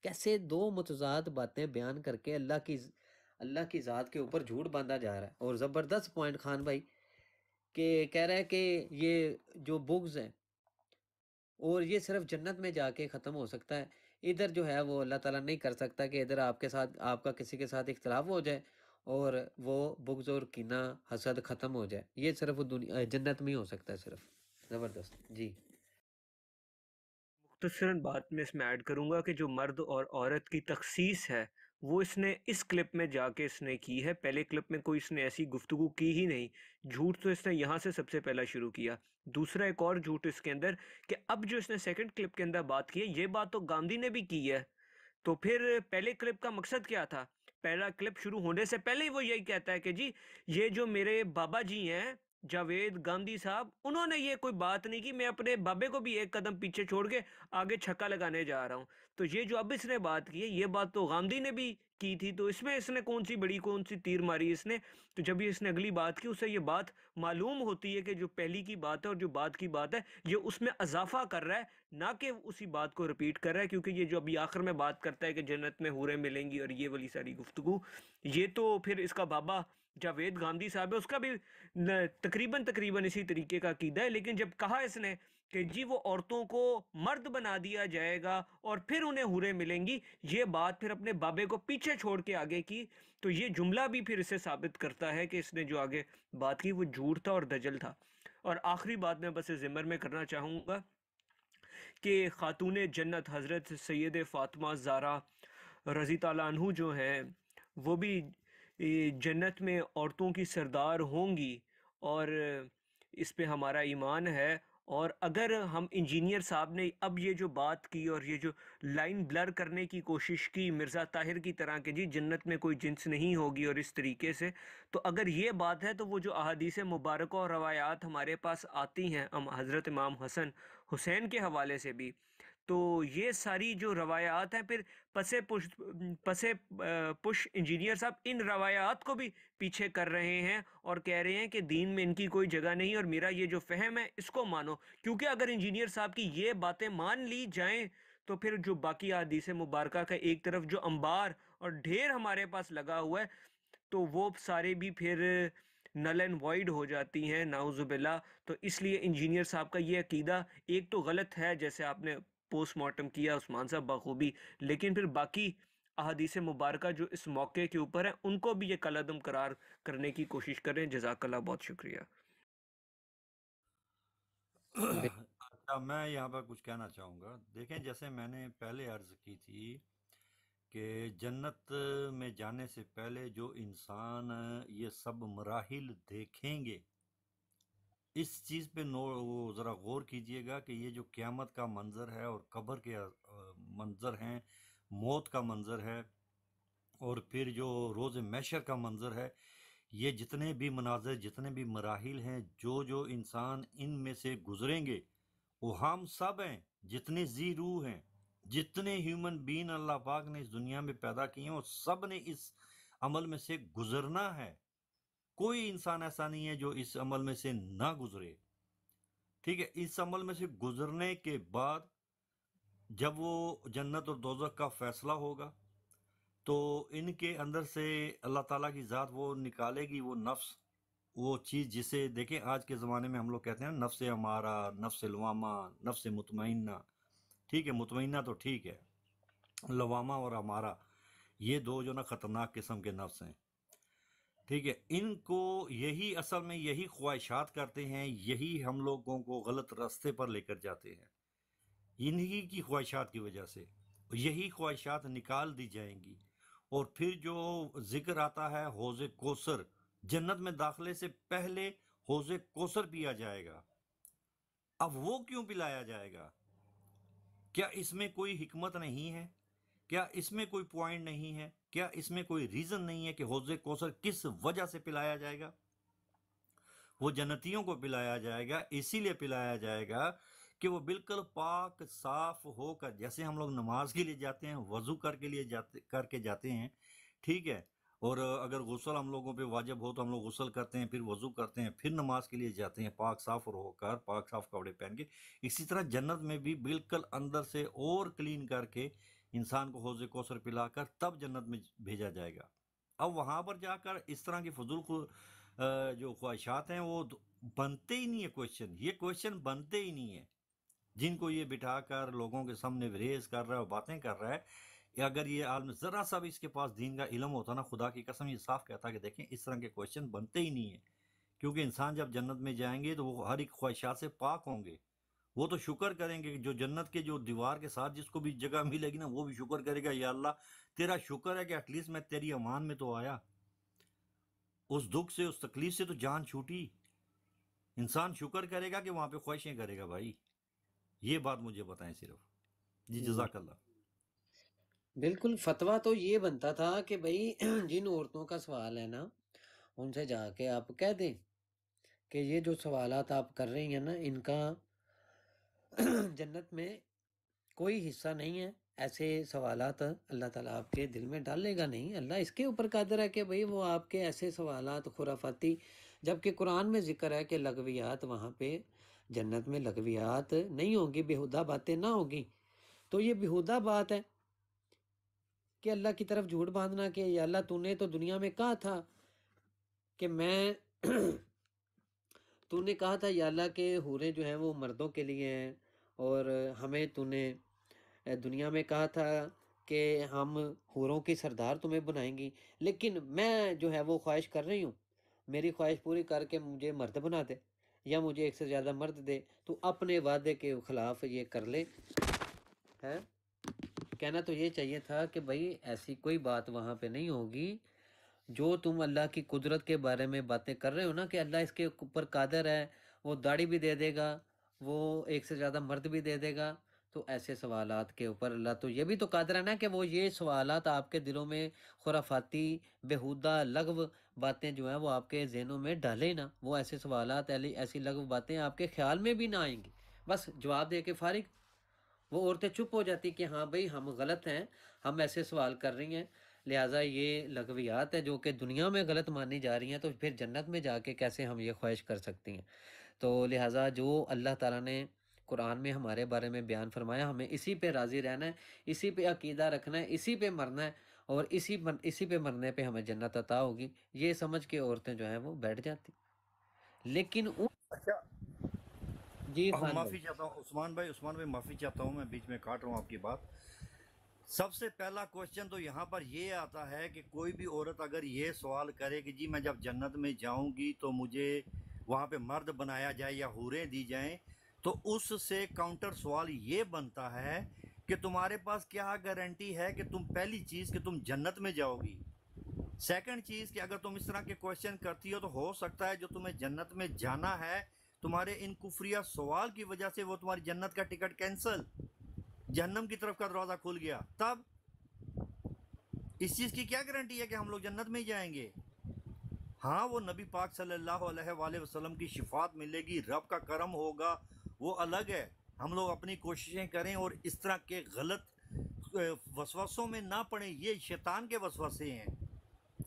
کیسے دو متضاد باتیں بیان کر کے اللہ کی ذات کے اوپر جھوٹ باندھا جا رہا ہے۔ اور زبردست پوائنٹ خان بھائی کہ کہہ رہا ہے کہ یہ جو بغض ہے اور یہ صرف جنت میں جا کے ختم ہو سکتا ہے، ادھر جو ہے وہ اللہ تعالیٰ نہیں کر سکتا کہ ادھر آپ کے ساتھ، آپ کا کسی کے ساتھ اختلاف ہو جائے اور وہ بغض اور کینہ حسد ختم ہو جائے، یہ صرف جنت میں ہی ہو سکتا ہے صرف۔ زبردست جی۔ مختصراً بات میں اس میں ایڈ کروں گا کہ جو مرد اور عورت کی تخصیص ہے وہ اس نے اس کلپ میں جا کے اس نے کی ہے، پہلے کلپ میں کوئی اس نے ایسی گفتگو کی ہی نہیں، جھوٹ تو اس نے یہاں سے سب سے پہلا شروع کیا۔ دوسرا ایک اور جھوٹ اس کے اندر کہ اب جو اس نے سیکنڈ کلپ کے اندر بات کی ہے، یہ بات تو گاندھی نے بھی کی ہے، تو پھر پہلے کلپ کا مقصد کیا تھا؟ پہلا کلپ شروع ہونے سے پہلے ہی وہ یہی کہتا ہے کہ جی یہ جو میرے بابا جی ہیں جاوید گاندھی صاحب، انہوں نے یہ کوئی بات نہیں کی، میں اپنے بابے کو بھی ایک قدم پیچھے چھوڑ کے آگے چھکا لگانے جا رہا ہوں۔ تو یہ جو اب اس نے بات کی ہے، یہ بات تو گاندھی نے بھی کی تھی، تو اس میں اس نے کون سی تیر ماری اس نے؟ تو جب اس نے اگلی بات کی، اسے یہ بات معلوم ہوتی ہے کہ جو پہلی کی بات ہے اور جو بات کی بات ہے یہ اس میں اضافہ کر رہا ہے، نہ کہ اسی بات کو رپیٹ کر رہا ہے، کیونکہ یہ جو ابھی آخر میں بات کرتا ہے کہ جنت میں حوریں ملیں گی اور یہ والی ساری گفتگو، یہ تو پھر اس کا بابا جاوید گاندھی صاحب ہے، اس کا بھی تقریباً اسی طریقے کا عقیدہ ہے۔ لیکن جب کہا اس نے کہ جی وہ عورتوں کو مرد بنا دیا جائے گا اور پھر انہیں حوریں ملیں گی، یہ بات پھر اپنے بابے کو پیچھے چھوڑ کے آگے کی، تو یہ جملہ بھی پھر اسے ثابت کرتا ہے کہ اس نے جو آگے بات کی وہ جھوٹ تھا اور دجل تھا۔ اور آخری بات میں بس ذمر میں کرنا چاہوں گا کہ خاتون جنت حضرت سید فاطمہ زہرا رضی تعالیٰ عنہ جو ہیں وہ بھی جنت میں عورتوں کی سردار ہوں گی، اور اس پہ ہمارا ایمان ہے۔ اور اگر ہم انجینئر صاحب نے اب یہ جو بات کی اور یہ جو لائن بلر کرنے کی کوشش کی مرزا طاہر کی طرح کہ جی جنت میں کوئی جنس نہیں ہوگی اور اس طریقے سے، تو اگر یہ بات ہے تو وہ جو احادیث مبارکہ اور روایات ہمارے پاس آتی ہیں حضرت امام حسن حسین کے حوالے سے بھی، تو یہ ساری جو روایات ہیں پھر پسے پش انجینئر صاحب ان روایات کو بھی پیچھے کر رہے ہیں اور کہہ رہے ہیں کہ دین میں ان کی کوئی جگہ نہیں، اور میرا یہ جو فہم ہے اس کو مانو، کیونکہ اگر انجینئر صاحب کی یہ باتیں مان لی جائیں تو پھر جو باقی حدیث مبارکہ کا ایک طرف جو انبار اور ڈھیر ہمارے پاس لگا ہوا ہے تو وہ سارے بھی پھر نل اینڈ وائڈ ہو جاتی ہیں، نعوذ باللہ۔ تو اس لیے انجینئر صاحب کا یہ عقیدہ ایک تو غلط ہے جیسے آپ نے پوسٹ مارٹم کیا عثمان صاحب بخوبی، لیکن پھر باقی احادیث مبارکہ جو اس موقع کے اوپر ہیں ان کو بھی یہ کالعدم قرار کرنے کی کوشش کریں۔ جزاک اللہ، بہت شکریہ۔ اچھا، میں یہاں پر کچھ کہنا چاہوں گا۔ دیکھیں، جیسے میں نے پہلے عرض کی تھی کہ جنت میں جانے سے پہلے جو انسان یہ سب مراحل دیکھیں گے، اس چیز پہ وہ ذرا غور کیجئے گا کہ یہ جو قیامت کا منظر ہے اور قبر کے منظر ہیں، موت کا منظر ہے، اور پھر جو روز محشر کا منظر ہے، یہ جتنے بھی مناظر، جتنے بھی مراحل ہیں، جو انسان ان میں سے گزریں گے، وہ ہم سب ہیں، جتنے ذی روح ہیں، جتنے ہیومن بین اللہ پاک نے اس دنیا میں پیدا کیے ہیں، وہ سب نے اس عمل میں سے گزرنا ہے۔ کوئی انسان ایسا نہیں ہے جو اس عمل میں سے نہ گزرے، ٹھیک ہے؟ اس عمل میں سے گزرنے کے بعد جب وہ جنت اور دوزخ کا فیصلہ ہوگا تو ان کے اندر سے اللہ تعالیٰ کی ذات وہ نکالے گی، وہ نفس، وہ چیز جسے دیکھیں آج کے زمانے میں ہم لوگ کہتے ہیں نفس ہمارا، نفس لوامہ، نفس مطمئنہ، ٹھیک ہے؟ مطمئنہ تو ٹھیک ہے، لوامہ اور ہمارا یہ دو جو نا خطرناک قسم کے نفس ہیں، ٹھیک ہے؟ ان کو یہی اصل میں یہی خواہشات کرتے ہیں، یہی ہم لوگوں کو غلط راستے پر لے کر جاتے ہیں، انہی کی خواہشات کی وجہ سے یہی خواہشات نکال دی جائیں گی۔ اور پھر جو ذکر آتا ہے حوض کوثر، جنت میں داخلے سے پہلے حوض کوثر پیا جائے گا۔ اب وہ کیوں پلایا جائے گا؟ کیا اس میں کوئی حکمت نہیں ہے؟ کیا اس میں کوئی پوائنٹ نہیں ہے؟ کیا اس میں کوئی ریزن نہیں ہے کہ حوض کوثر کس وجہ سے پلایا جائے گا؟ وہ جنتیوں کو پلایا جائے گا، اسی لیے پلایا جائے گا کہ وہ بالکل پاک صاف ہو کر، جیسے ہم لوگ نماز کے لیے جاتے ہیں، وضو کر کے جاتے ہیں، ٹھیک ہے؟ اور اگر غسل ہم لوگوں پہ واجب ہو تو ہم لوگ غسل کرتے ہیں، پھر وضو کرتے ہیں، پھر نماز کے لیے جاتے ہیں پاک صاف ہو کر، پاک صاف کپڑے پہن کے۔ اسی طرح جنت میں بھی بالکل اندر سے اور کلین کر کے انسان کو حوض کوثر پلا کر تب جنت میں بھیجا جائے گا۔ اب وہاں پر جا کر اس طرح کی فضول جو خواہشات ہیں وہ بنتے ہی نہیں ہے، یہ کویشچن بنتے ہی نہیں ہے۔ جن کو یہ بٹھا کر لوگوں کے سامنے ریز کر رہا ہے اور باتیں کر رہا ہے، اگر یہ عالم ذرا سا بھی اس کے پاس دین کا علم ہوتا نا، خدا کی قسم یہ صاف کہتا کہ دیکھیں اس طرح کے کویشچن بنتے ہی نہیں ہیں، کیونکہ انسان جب جنت میں جائیں گے تو وہ ہر ایک خواہشات سے پاک ہوں گے۔ وہ تو شکر کریں گے کہ جو جنت کے جو دیوار کے ساتھ جس کو بھی جگہ ملے گی نا، وہ بھی شکر کرے گا، یا اللہ تیرا شکر ہے کہ ایٹ لیسٹ میں تیری امان میں تو آیا، اس دکھ سے، اس تکلیف سے تو جان چھوٹی۔ انسان شکر کرے گا کہ وہاں پہ خواہشیں کرے گا۔ بھائی یہ بات مجھے بتائیں صرف۔ جی جزاک اللہ۔ بالکل فتویٰ تو یہ بنتا تھا کہ بھائی جن عورتوں کا سوال ہے نا، ان سے جا کے آپ کہہ دیں کہ یہ جو سوالات آپ کر رہی ہیں نا، ان کا جنت میں کوئی حصہ نہیں ہے۔ ایسے سوالات اللہ تعالیٰ آپ کے دل میں ڈالے گا نہیں، اللہ اس کے اوپر قادر ہے کہ بھئی وہ آپ کے ایسے سوالات خرافاتی، جبکہ قرآن میں ذکر ہے کہ لغویات، وہاں پہ جنت میں لغویات نہیں ہوں گی، بیہودہ باتیں نہ ہوگی۔ تو یہ بیہودہ بات ہے کہ اللہ کی طرف جھوٹ باندھنا کہ یا اللہ تو نے تو دنیا میں کہا تھا کہ تو نے کہا تھا یا اللہ کہ حوریں جو ہیں وہ مردوں کے لیے ہیں، اور ہمیں تو نے دنیا میں کہا تھا کہ ہم حوروں کی سردار تمہیں بنائیں گی، لیکن میں جو ہے وہ خواہش کر رہی ہوں، میری خواہش پوری کر کے مجھے مرد بنا دے یا مجھے ایک سے زیادہ مرد دے، تو اپنے وعدے کے خلاف یہ کر لے ہے۔ کہنا تو یہ چاہیے تھا کہ بھائی ایسی کوئی بات وہاں پہ نہیں ہوگی۔ جو تم اللہ کی قدرت کے بارے میں باتیں کر رہے ہو نا کہ اللہ اس کے اوپر قادر ہے، وہ داڑھی بھی دے دے گا، وہ ایک سے زیادہ مرد بھی دے دے گا، تو ایسے سوالات کے اوپر اللہ تو یہ بھی تو قادر ہے نا کہ وہ یہ سوالات آپ کے دلوں میں خرافاتی، بیہودہ، لغو باتیں جو ہیں وہ آپ کے ذہنوں میں ڈالے نا، وہ ایسے سوالات، ایسی لغو باتیں آپ کے خیال میں بھی نہ آئیں گی، بس جواب دے کے فارغ۔ وہ عورتیں چپ ہو جاتی کہ ہاں بھئی ہم غلط ہیں، ہم ایسے سوال کر رہی ہیں، لہٰذا یہ لغویات ہے جو کہ دنیا میں غلط مانی جا رہی ہیں، تو پھر جنت میں جا کے کیسے ہم یہ خواہش کر سکتی ہیں؟ تو لہٰذا جو اللہ تعالیٰ نے قرآن میں ہمارے بارے میں بیان فرمایا، ہمیں اسی پہ راضی رہنا ہے، اسی پہ عقیدہ رکھنا ہے، اسی پہ مرنا ہے، اور اسی پہ مرنے پہ ہمیں جنت عطا ہوگی، یہ سمجھ کے عورتیں جو ہیں وہ بیٹھ جاتی۔ لیکن اچھا، جی خان معافی بھائی، چاہتا ہوں عثمان بھائی معافی چاہتا ہوں، میں بیچ میں کاٹ رہا ہوں آپ کی بات۔ سب سے پہلا کوشچن تو یہاں پر یہ آتا ہے کہ کوئی بھی عورت اگر یہ سوال کرے کہ جی میں جب جنت میں جاؤں گی تو مجھے وہاں پہ مرد بنایا جائے یا حوریں دی جائیں، تو اس سے کاؤنٹر سوال یہ بنتا ہے کہ تمہارے پاس کیا گارنٹی ہے کہ تم، پہلی چیز کہ تم جنت میں جاؤ گی، سیکنڈ چیز کہ اگر تم اس طرح کے کوشچن کرتی ہو تو ہو سکتا ہے جو تمہیں جنت میں جانا ہے، تمہارے ان کفریہ سوال کی وجہ سے وہ تمہاری جنت کا ٹکٹ کینسل، جہنم کی طرف کا دروازہ کھل گیا۔ تب اس چیز کی کیا گارنٹی ہے کہ ہم لوگ جنت میں ہی جائیں گے؟ ہاں وہ نبی پاک صلی اللہ علیہ وآلہ وسلم کی شفاعت ملے گی، رب کا کرم ہوگا، وہ الگ ہے۔ ہم لوگ اپنی کوششیں کریں اور اس طرح کے غلط وسوسوں میں نہ پڑیں، یہ شیطان کے وسوسے ہیں۔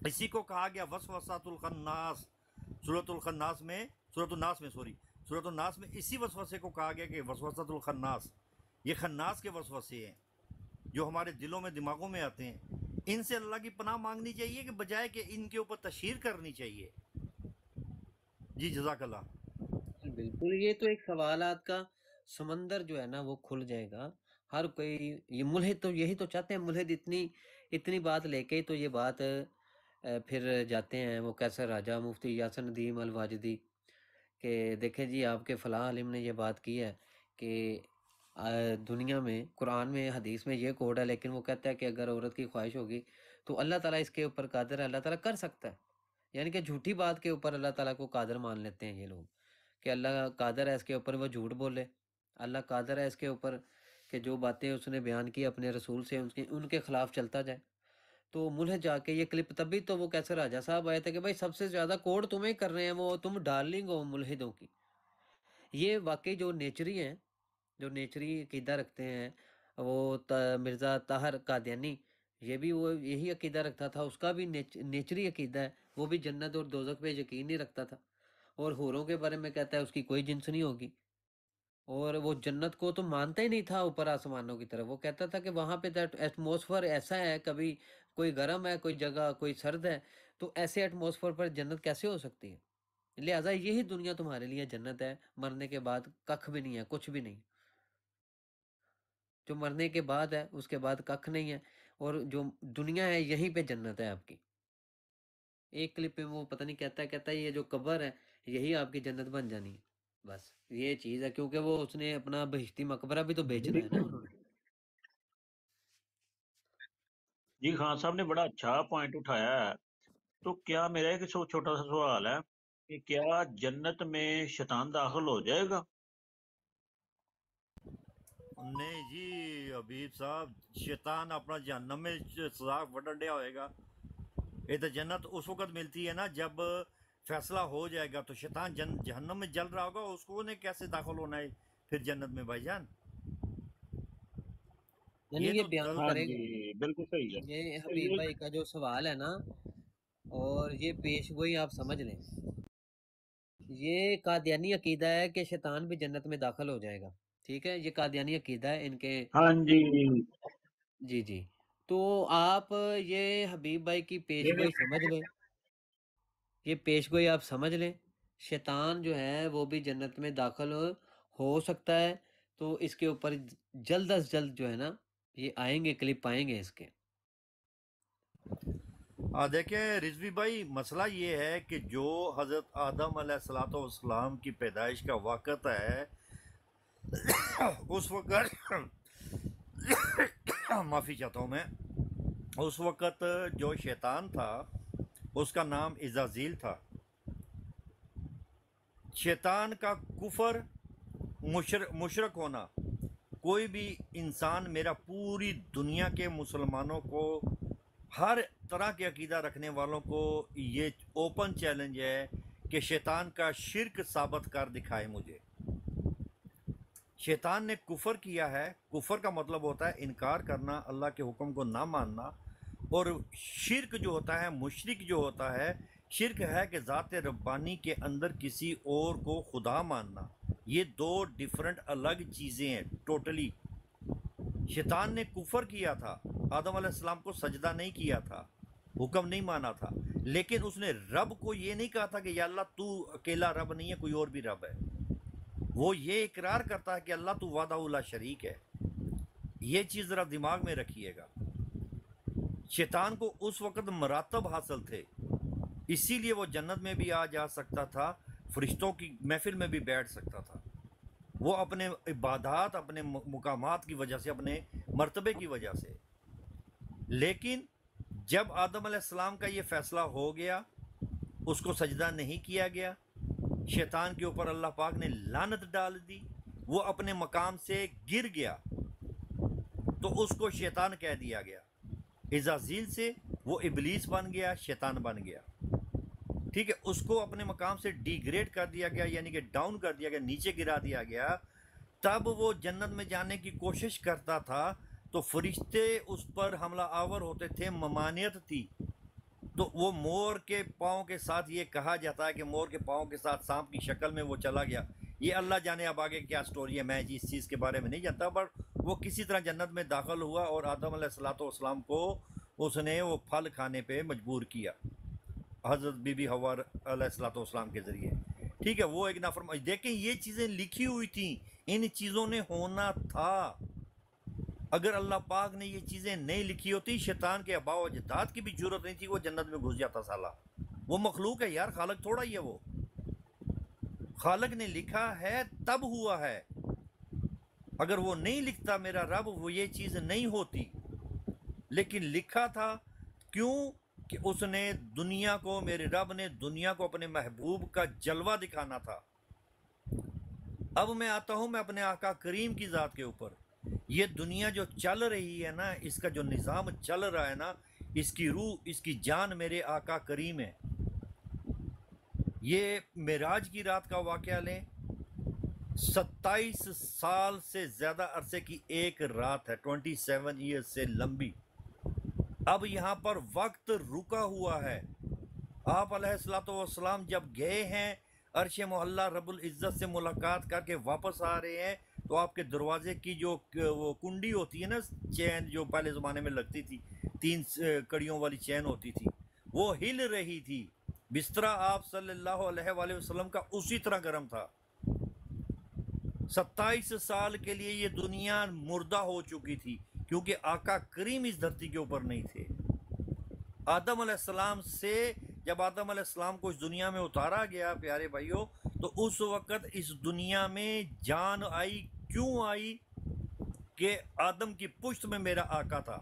اسی کو کہا گیا وسوسۃ الخناس، سورۃ الناس میں اسی وسوسے کو کہا گیا کہ وسوسۃ الخناس، یہ خناس کے وسوسے ہیں جو ہمارے دلوں میں دماغوں میں آتے ہیں۔ ان سے اللہ کی پناہ مانگنی چاہیے کہ بجائے کہ ان کے اوپر تشہیر کرنی چاہیے۔ جی جزاک اللہ۔ بالکل، یہ تو ایک سوالات کا سمندر جو ہے نا وہ کھل جائے گا۔ ہر کوئی، یہ ملحد تو یہی تو چاہتے ہیں، ملحد اتنی بات لے کے تو یہ بات پھر جاتے ہیں وہ کیسر راجہ مفتی یاسر ندیم الواجدی کہ دیکھیں جی آپ کے فلاں عالم نے یہ بات کی ہے کہ دنیا میں قرآن میں حدیث میں یہ کوڈ ہے، لیکن وہ کہتا ہے کہ اگر عورت کی خواہش ہوگی تو اللہ تعالیٰ اس کے اوپر قادر ہے، اللہ تعالیٰ کر سکتا ہے۔ یعنی کہ جھوٹی بات کے اوپر اللہ تعالیٰ کو قادر مان لیتے ہیں یہ لوگ کہ اللہ قادر ہے اس کے اوپر وہ جھوٹ بولے، اللہ قادر ہے اس کے اوپر کہ جو باتیں اس نے بیان کی اپنے رسول سے ان کے خلاف چلتا جائے۔ تو ملحد جا کے یہ کلپ تبھی تو وہ کیسے راجہ صاحب آئے تھے کہ بھائی سب سے زیادہ کوڈ تمہیں کر رہے ہیں، وہ تم ڈارلنگ ہو ملحدوں کی۔ یہ واقعی جو نیچری ہیں، جو نیچری عقیدہ رکھتے ہیں، وہ مرزا طاہر قادیانی، یہ بھی وہ یہی عقیدہ رکھتا تھا، اس کا بھی نیچری عقیدہ ہے، وہ بھی جنت اور دوزخ پہ یقین نہیں رکھتا تھا، اور حوروں کے بارے میں کہتا ہے اس کی کوئی جنس نہیں ہوگی، اور وہ جنت کو تو مانتا ہی نہیں تھا اوپر آسمانوں کی طرف۔ وہ کہتا تھا کہ وہاں پہ ایٹماسفیئر ایسا ہے، کبھی کوئی گرم ہے، کوئی جگہ کوئی سرد ہے، تو ایسے ایٹماسفیئر پر جنت کیسے ہو سکتی ہے؟ لہٰذا یہی دنیا تمہارے لیے جنت ہے، مرنے کے بعد ککھ بھی نہیں ہے، کچھ بھی نہیں۔ جو مرنے کے بعد ہے اس کے بعد ککھ نہیں ہے، اور جو دنیا ہے یہیں پہ جنت ہے آپ کی۔ ایک کلپ میں وہ پتہ نہیں کہتا ہے یہ جو قبر ہے یہی آپ کی جنت بن جانی ہے، بس یہ چیز ہے، کیونکہ وہ اس نے اپنا بہشتی مقبرہ بھی تو بیچنا ہے نا انہوں نے۔ جی خان صاحب نے بڑا اچھا پوائنٹ اٹھایا ہے۔ تو کیا میرا ایک چھوٹا سا سوال ہے کہ کیا جنت میں شیطان داخل ہو جائے گا؟ نہیں جی حبیب صاحب، شیطان اپنا جہنم میں سزا وڈنڈیا ہوئے گا۔ یہ تو جنت اس وقت ملتی ہے نا جب فیصلہ ہو جائے گا، تو شیطان جہنم میں جل رہا ہوگا، اس کو انہیں کیسے داخل ہونا ہے پھر جنت میں بھائی جان؟ یعنی یہ بیان ہاں کرے گا، جی بالکل صحیح ہے۔ یہ حبیب بھائی کا جو سوال ہے نا، اور یہ پیش گوئی آپ سمجھ لیں، یہ قادیانی عقیدہ ہے کہ شیطان بھی جنت میں داخل ہو جائے گا، ٹھیک ہے؟ یہ قادیانی عقیدہ ہے ان کے۔ ہاں جی جی جی، تو آپ یہ حبیب بھائی کی پیش گوئی سمجھ لیں، یہ پیش گوئی آپ سمجھ لیں، شیطان جو ہے وہ بھی جنت میں داخل ہو سکتا ہے۔ تو اس کے اوپر جلد از جلد جو ہے نا یہ آئیں گے، کلپ آئیں گے اس کے۔ دیکھیں رضوی بھائی، مسئلہ یہ ہے کہ جو حضرت آدم علیہ الصلوۃ والسلام کی پیدائش کا وقت ہے، اس وقت معافی چاہتا ہوں میں، اس وقت جو شیطان تھا اس کا نام عزازیل تھا۔ شیطان کا کفر، مشرک ہونا، کوئی بھی انسان، میرا پوری دنیا کے مسلمانوں کو، ہر طرح کے عقیدہ رکھنے والوں کو یہ اوپن چیلنج ہے کہ شیطان کا شرک ثابت کر دکھائے مجھے۔ شیطان نے کفر کیا ہے، کفر کا مطلب ہوتا ہے انکار کرنا، اللہ کے حکم کو نہ ماننا، اور شرک جو ہوتا ہے، مشرک جو ہوتا ہے، شرک ہے کہ ذات ربانی کے اندر کسی اور کو خدا ماننا۔ یہ دو ڈیفرنٹ الگ چیزیں ہیں ٹوٹلی۔ شیطان نے کفر کیا تھا، آدم علیہ السلام کو سجدہ نہیں کیا تھا، حکم نہیں مانا تھا، لیکن اس نے رب کو یہ نہیں کہا تھا کہ یا اللہ تو اکیلا رب نہیں ہے، کوئی اور بھی رب ہے۔ وہ یہ اقرار کرتا ہے کہ اللہ تو وحدہ لا شریک ہے۔ یہ چیز ذرا دماغ میں رکھیے گا۔ شیطان کو اس وقت مراتب حاصل تھے، اسی لیے وہ جنت میں بھی آ جا سکتا تھا، فرشتوں کی محفل میں بھی بیٹھ سکتا تھا۔ وہ اپنے عبادات، اپنے مقامات کی وجہ سے، اپنے مرتبے کی وجہ سے۔ لیکن جب آدم علیہ السلام کا یہ فیصلہ ہو گیا، اس کو سجدہ نہیں کیا گیا، شیطان کے اوپر اللہ پاک نے لعنت ڈال دی، وہ اپنے مقام سے گر گیا، تو اس کو شیطان کہہ دیا گیا۔ عزازیل سے وہ ابلیس بن گیا, شیطان بن گیا, ٹھیک ہے. اس کو اپنے مقام سے ڈیگریڈ کر دیا گیا, یعنی کہ ڈاؤن کر دیا گیا, نیچے گرا دیا گیا. تب وہ جنت میں جانے کی کوشش کرتا تھا تو فرشتے اس پر حملہ آور ہوتے تھے, ممانعت تھی. تو وہ مور کے پاؤں کے ساتھ, یہ کہا جاتا ہے کہ مور کے پاؤں کے ساتھ سانپ کی شکل میں وہ چلا گیا. یہ اللہ جانے اب آگے کیا سٹوری ہے, میں اس چیز کے بارے میں نہیں جانتا, بٹ وہ کسی طرح جنت میں داخل ہوا اور آدم علیہ السلام کو اس نے وہ پھل کھانے پہ مجبور کیا, حضرت بی بی حوا علیہ السلام کے ذریعے, ٹھیک ہے. وہ ایک نافرمانی. دیکھیں یہ چیزیں لکھی ہوئی تھیں, ان چیزوں نے ہونا تھا. اگر اللہ پاک نے یہ چیزیں نہیں لکھی ہوتی, شیطان کے آباء و اجداد کی بھی جرت نہیں تھی, وہ جنت میں گھس جاتا سالہ. وہ مخلوق ہے یار, خالق تھوڑا ہی ہے. وہ خالق نے لکھا ہے تب ہوا ہے. اگر وہ نہیں لکھتا میرا رب, وہ یہ چیز نہیں ہوتی. لیکن لکھا تھا کیوں کہ اس نے دنیا کو, میرے رب نے دنیا کو اپنے محبوب کا جلوہ دکھانا تھا. اب میں آتا ہوں میں اپنے آقا کریم کی ذات کے اوپر. یہ دنیا جو چل رہی ہے نا, اس کا جو نظام چل رہا ہے نا, اس کی روح, اس کی جان میرے آقا کریم ہے. یہ معراج کی رات کا واقعہ لیں, 27 سال سے زیادہ عرصے کی ایک رات ہے, 27 ایئرز سے لمبی. اب یہاں پر وقت رکا ہوا ہے. آپ علیہ الصلوۃ والسلام جب گئے ہیں عرش معلی رب العزت سے ملاقات کر کے واپس آ رہے ہیں, تو آپ کے دروازے کی جو وہ کنڈی ہوتی ہے نا, چین جو پہلے زمانے میں لگتی تھی, 3 کڑیوں والی چین ہوتی تھی, وہ ہل رہی تھی. بستر آپ صلی اللہ علیہ وآلہ وسلم کا اسی طرح گرم تھا. 27 سال کے لیے یہ دنیا مردہ ہو چکی تھی, کیونکہ آقا کریم اس دھرتی کے اوپر نہیں تھے. آدم علیہ السلام سے جب آدم علیہ السلام کو اس دنیا میں اتارا گیا پیارے بھائیوں, تو اس وقت اس دنیا میں جان آئی. کیوں آئی؟ کہ آدم کی پشت میں میرا آقا تھا,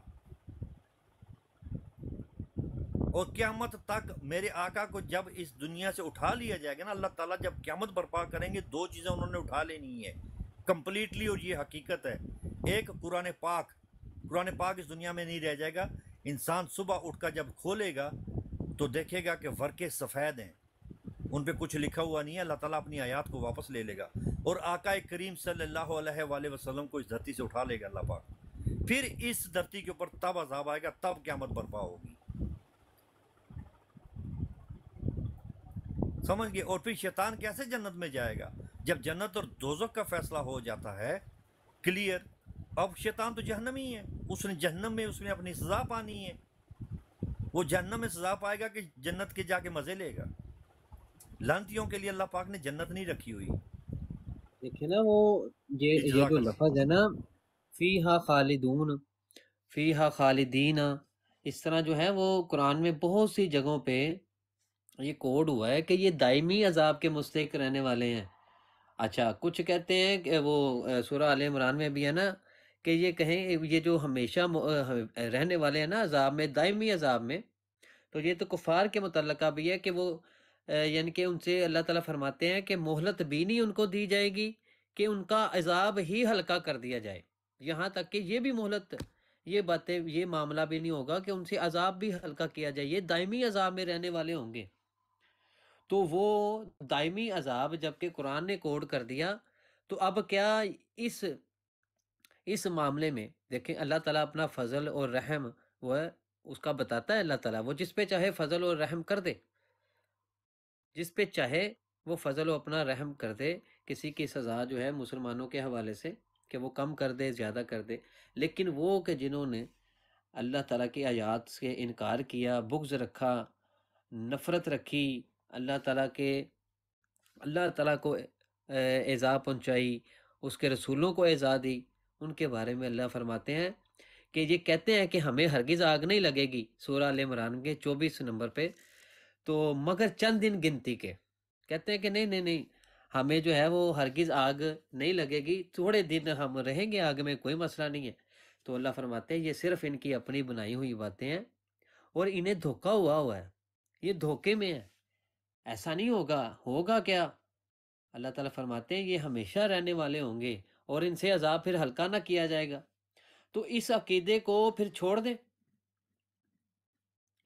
اور قیامت تک میرے آقا کو جب اس دنیا سے اٹھا لیا جائے گا نا, اللہ تعالیٰ جب قیامت برپا کریں گے, 2 چیزیں انہوں نے اٹھا لینی ہے کمپلیٹلی, اور یہ حقیقت ہے. ایک قرآن پاک, قرآن پاک اس دنیا میں نہیں رہ جائے گا. انسان صبح اٹھ کر جب کھولے گا تو دیکھے گا کہ ورقے سفید ہیں, ان پہ کچھ لکھا ہوا نہیں ہے. اللہ تعالیٰ اپنی آیات کو واپس لے لے گا, اور آقا کریم صلی اللہ علیہ وآلہ وسلم کو اس دھرتی سے اٹھا لے گا اللہ پاک. پھر اس دھرتی کے اوپر تب عذاب آئے گا, تب قیامت برپا ہوگی, سمجھ گئے. اور پھر شیطان کیسے جنت میں جائے گا جب جنت اور دوزخ کا فیصلہ ہو جاتا ہے کلیئر. اب شیطان تو جہنم ہی ہے, اس نے جہنم میں اس نے اپنی سزا پانی ہے. وہ جہنم میں سزا پائے گا کہ جنت کے جا کے مزے لے گا. لعنتیوں کے لیے اللہ پاک نے جنت نہیں رکھی ہوئی. دیکھیں نا وہ یہ جزاک جو اللہ. لفظ ہے نا, فیہا خالدون, فیہا خالدین, اس طرح جو ہے وہ قرآن میں بہت سی جگہوں پہ یہ کوڈ ہوا ہے کہ یہ دائمی عذاب کے مستحق رہنے والے ہیں. اچھا, کچھ کہتے ہیں کہ وہ سورہ آل عمران میں بھی ہے نا کہ یہ کہیں یہ جو ہمیشہ رہنے والے ہیں نا عذاب میں, دائمی عذاب میں, تو یہ تو کفار کے متعلقہ بھی ہے کہ وہ یعنی کہ ان سے اللہ تعالیٰ فرماتے ہیں کہ مہلت بھی نہیں ان کو دی جائے گی کہ ان کا عذاب ہی ہلکا کر دیا جائے, یہاں تک کہ یہ بھی مہلت, یہ باتیں, یہ معاملہ بھی نہیں ہوگا کہ ان سے عذاب بھی ہلکا کیا جائے. یہ دائمی عذاب میں رہنے والے ہوں گے. تو وہ دائمی عذاب جب کہ قرآن نے کوڈ کر دیا, تو اب کیا اس معاملے میں دیکھیں اللہ تعالیٰ اپنا فضل اور رحم وہ اس کا بتاتا ہے. اللہ تعالیٰ وہ جس پہ چاہے فضل اور رحم کر دے, جس پہ چاہے وہ فضل و اپنا رحم کر دے. کسی کی سزا جو ہے مسلمانوں کے حوالے سے کہ وہ کم کر دے, زیادہ کر دے. لیکن وہ کہ جنہوں نے اللہ تعالیٰ کی آیات سے انکار کیا, بغض رکھا, نفرت رکھی, اللہ تعالیٰ کو ایذا پہنچائی, اس کے رسولوں کو ایذا دی, ان کے بارے میں اللہ فرماتے ہیں کہ یہ کہتے ہیں کہ ہمیں ہرگز آگ نہیں لگے گی, سورہ آل عمران کے 24 نمبر پہ, تو مگر چند دن گنتی کے. کہتے ہیں کہ نہیں, ہمیں جو ہے وہ ہرگز آگ نہیں لگے گی, تھوڑے دن ہم رہیں گے آگ میں, کوئی مسئلہ نہیں ہے. تو اللہ فرماتے ہیں یہ صرف ان کی اپنی بنائی ہوئی باتیں ہیں, اور انہیں دھوکہ ہوا ہے, یہ دھوکے میں ہے. ایسا نہیں ہوگا کیا؟ اللہ تعالیٰ فرماتے ہیں یہ ہمیشہ رہنے والے ہوں گے, اور ان سے عذاب پھر ہلکا نہ کیا جائے گا. تو اس عقیدے کو پھر چھوڑ دیں,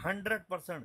100%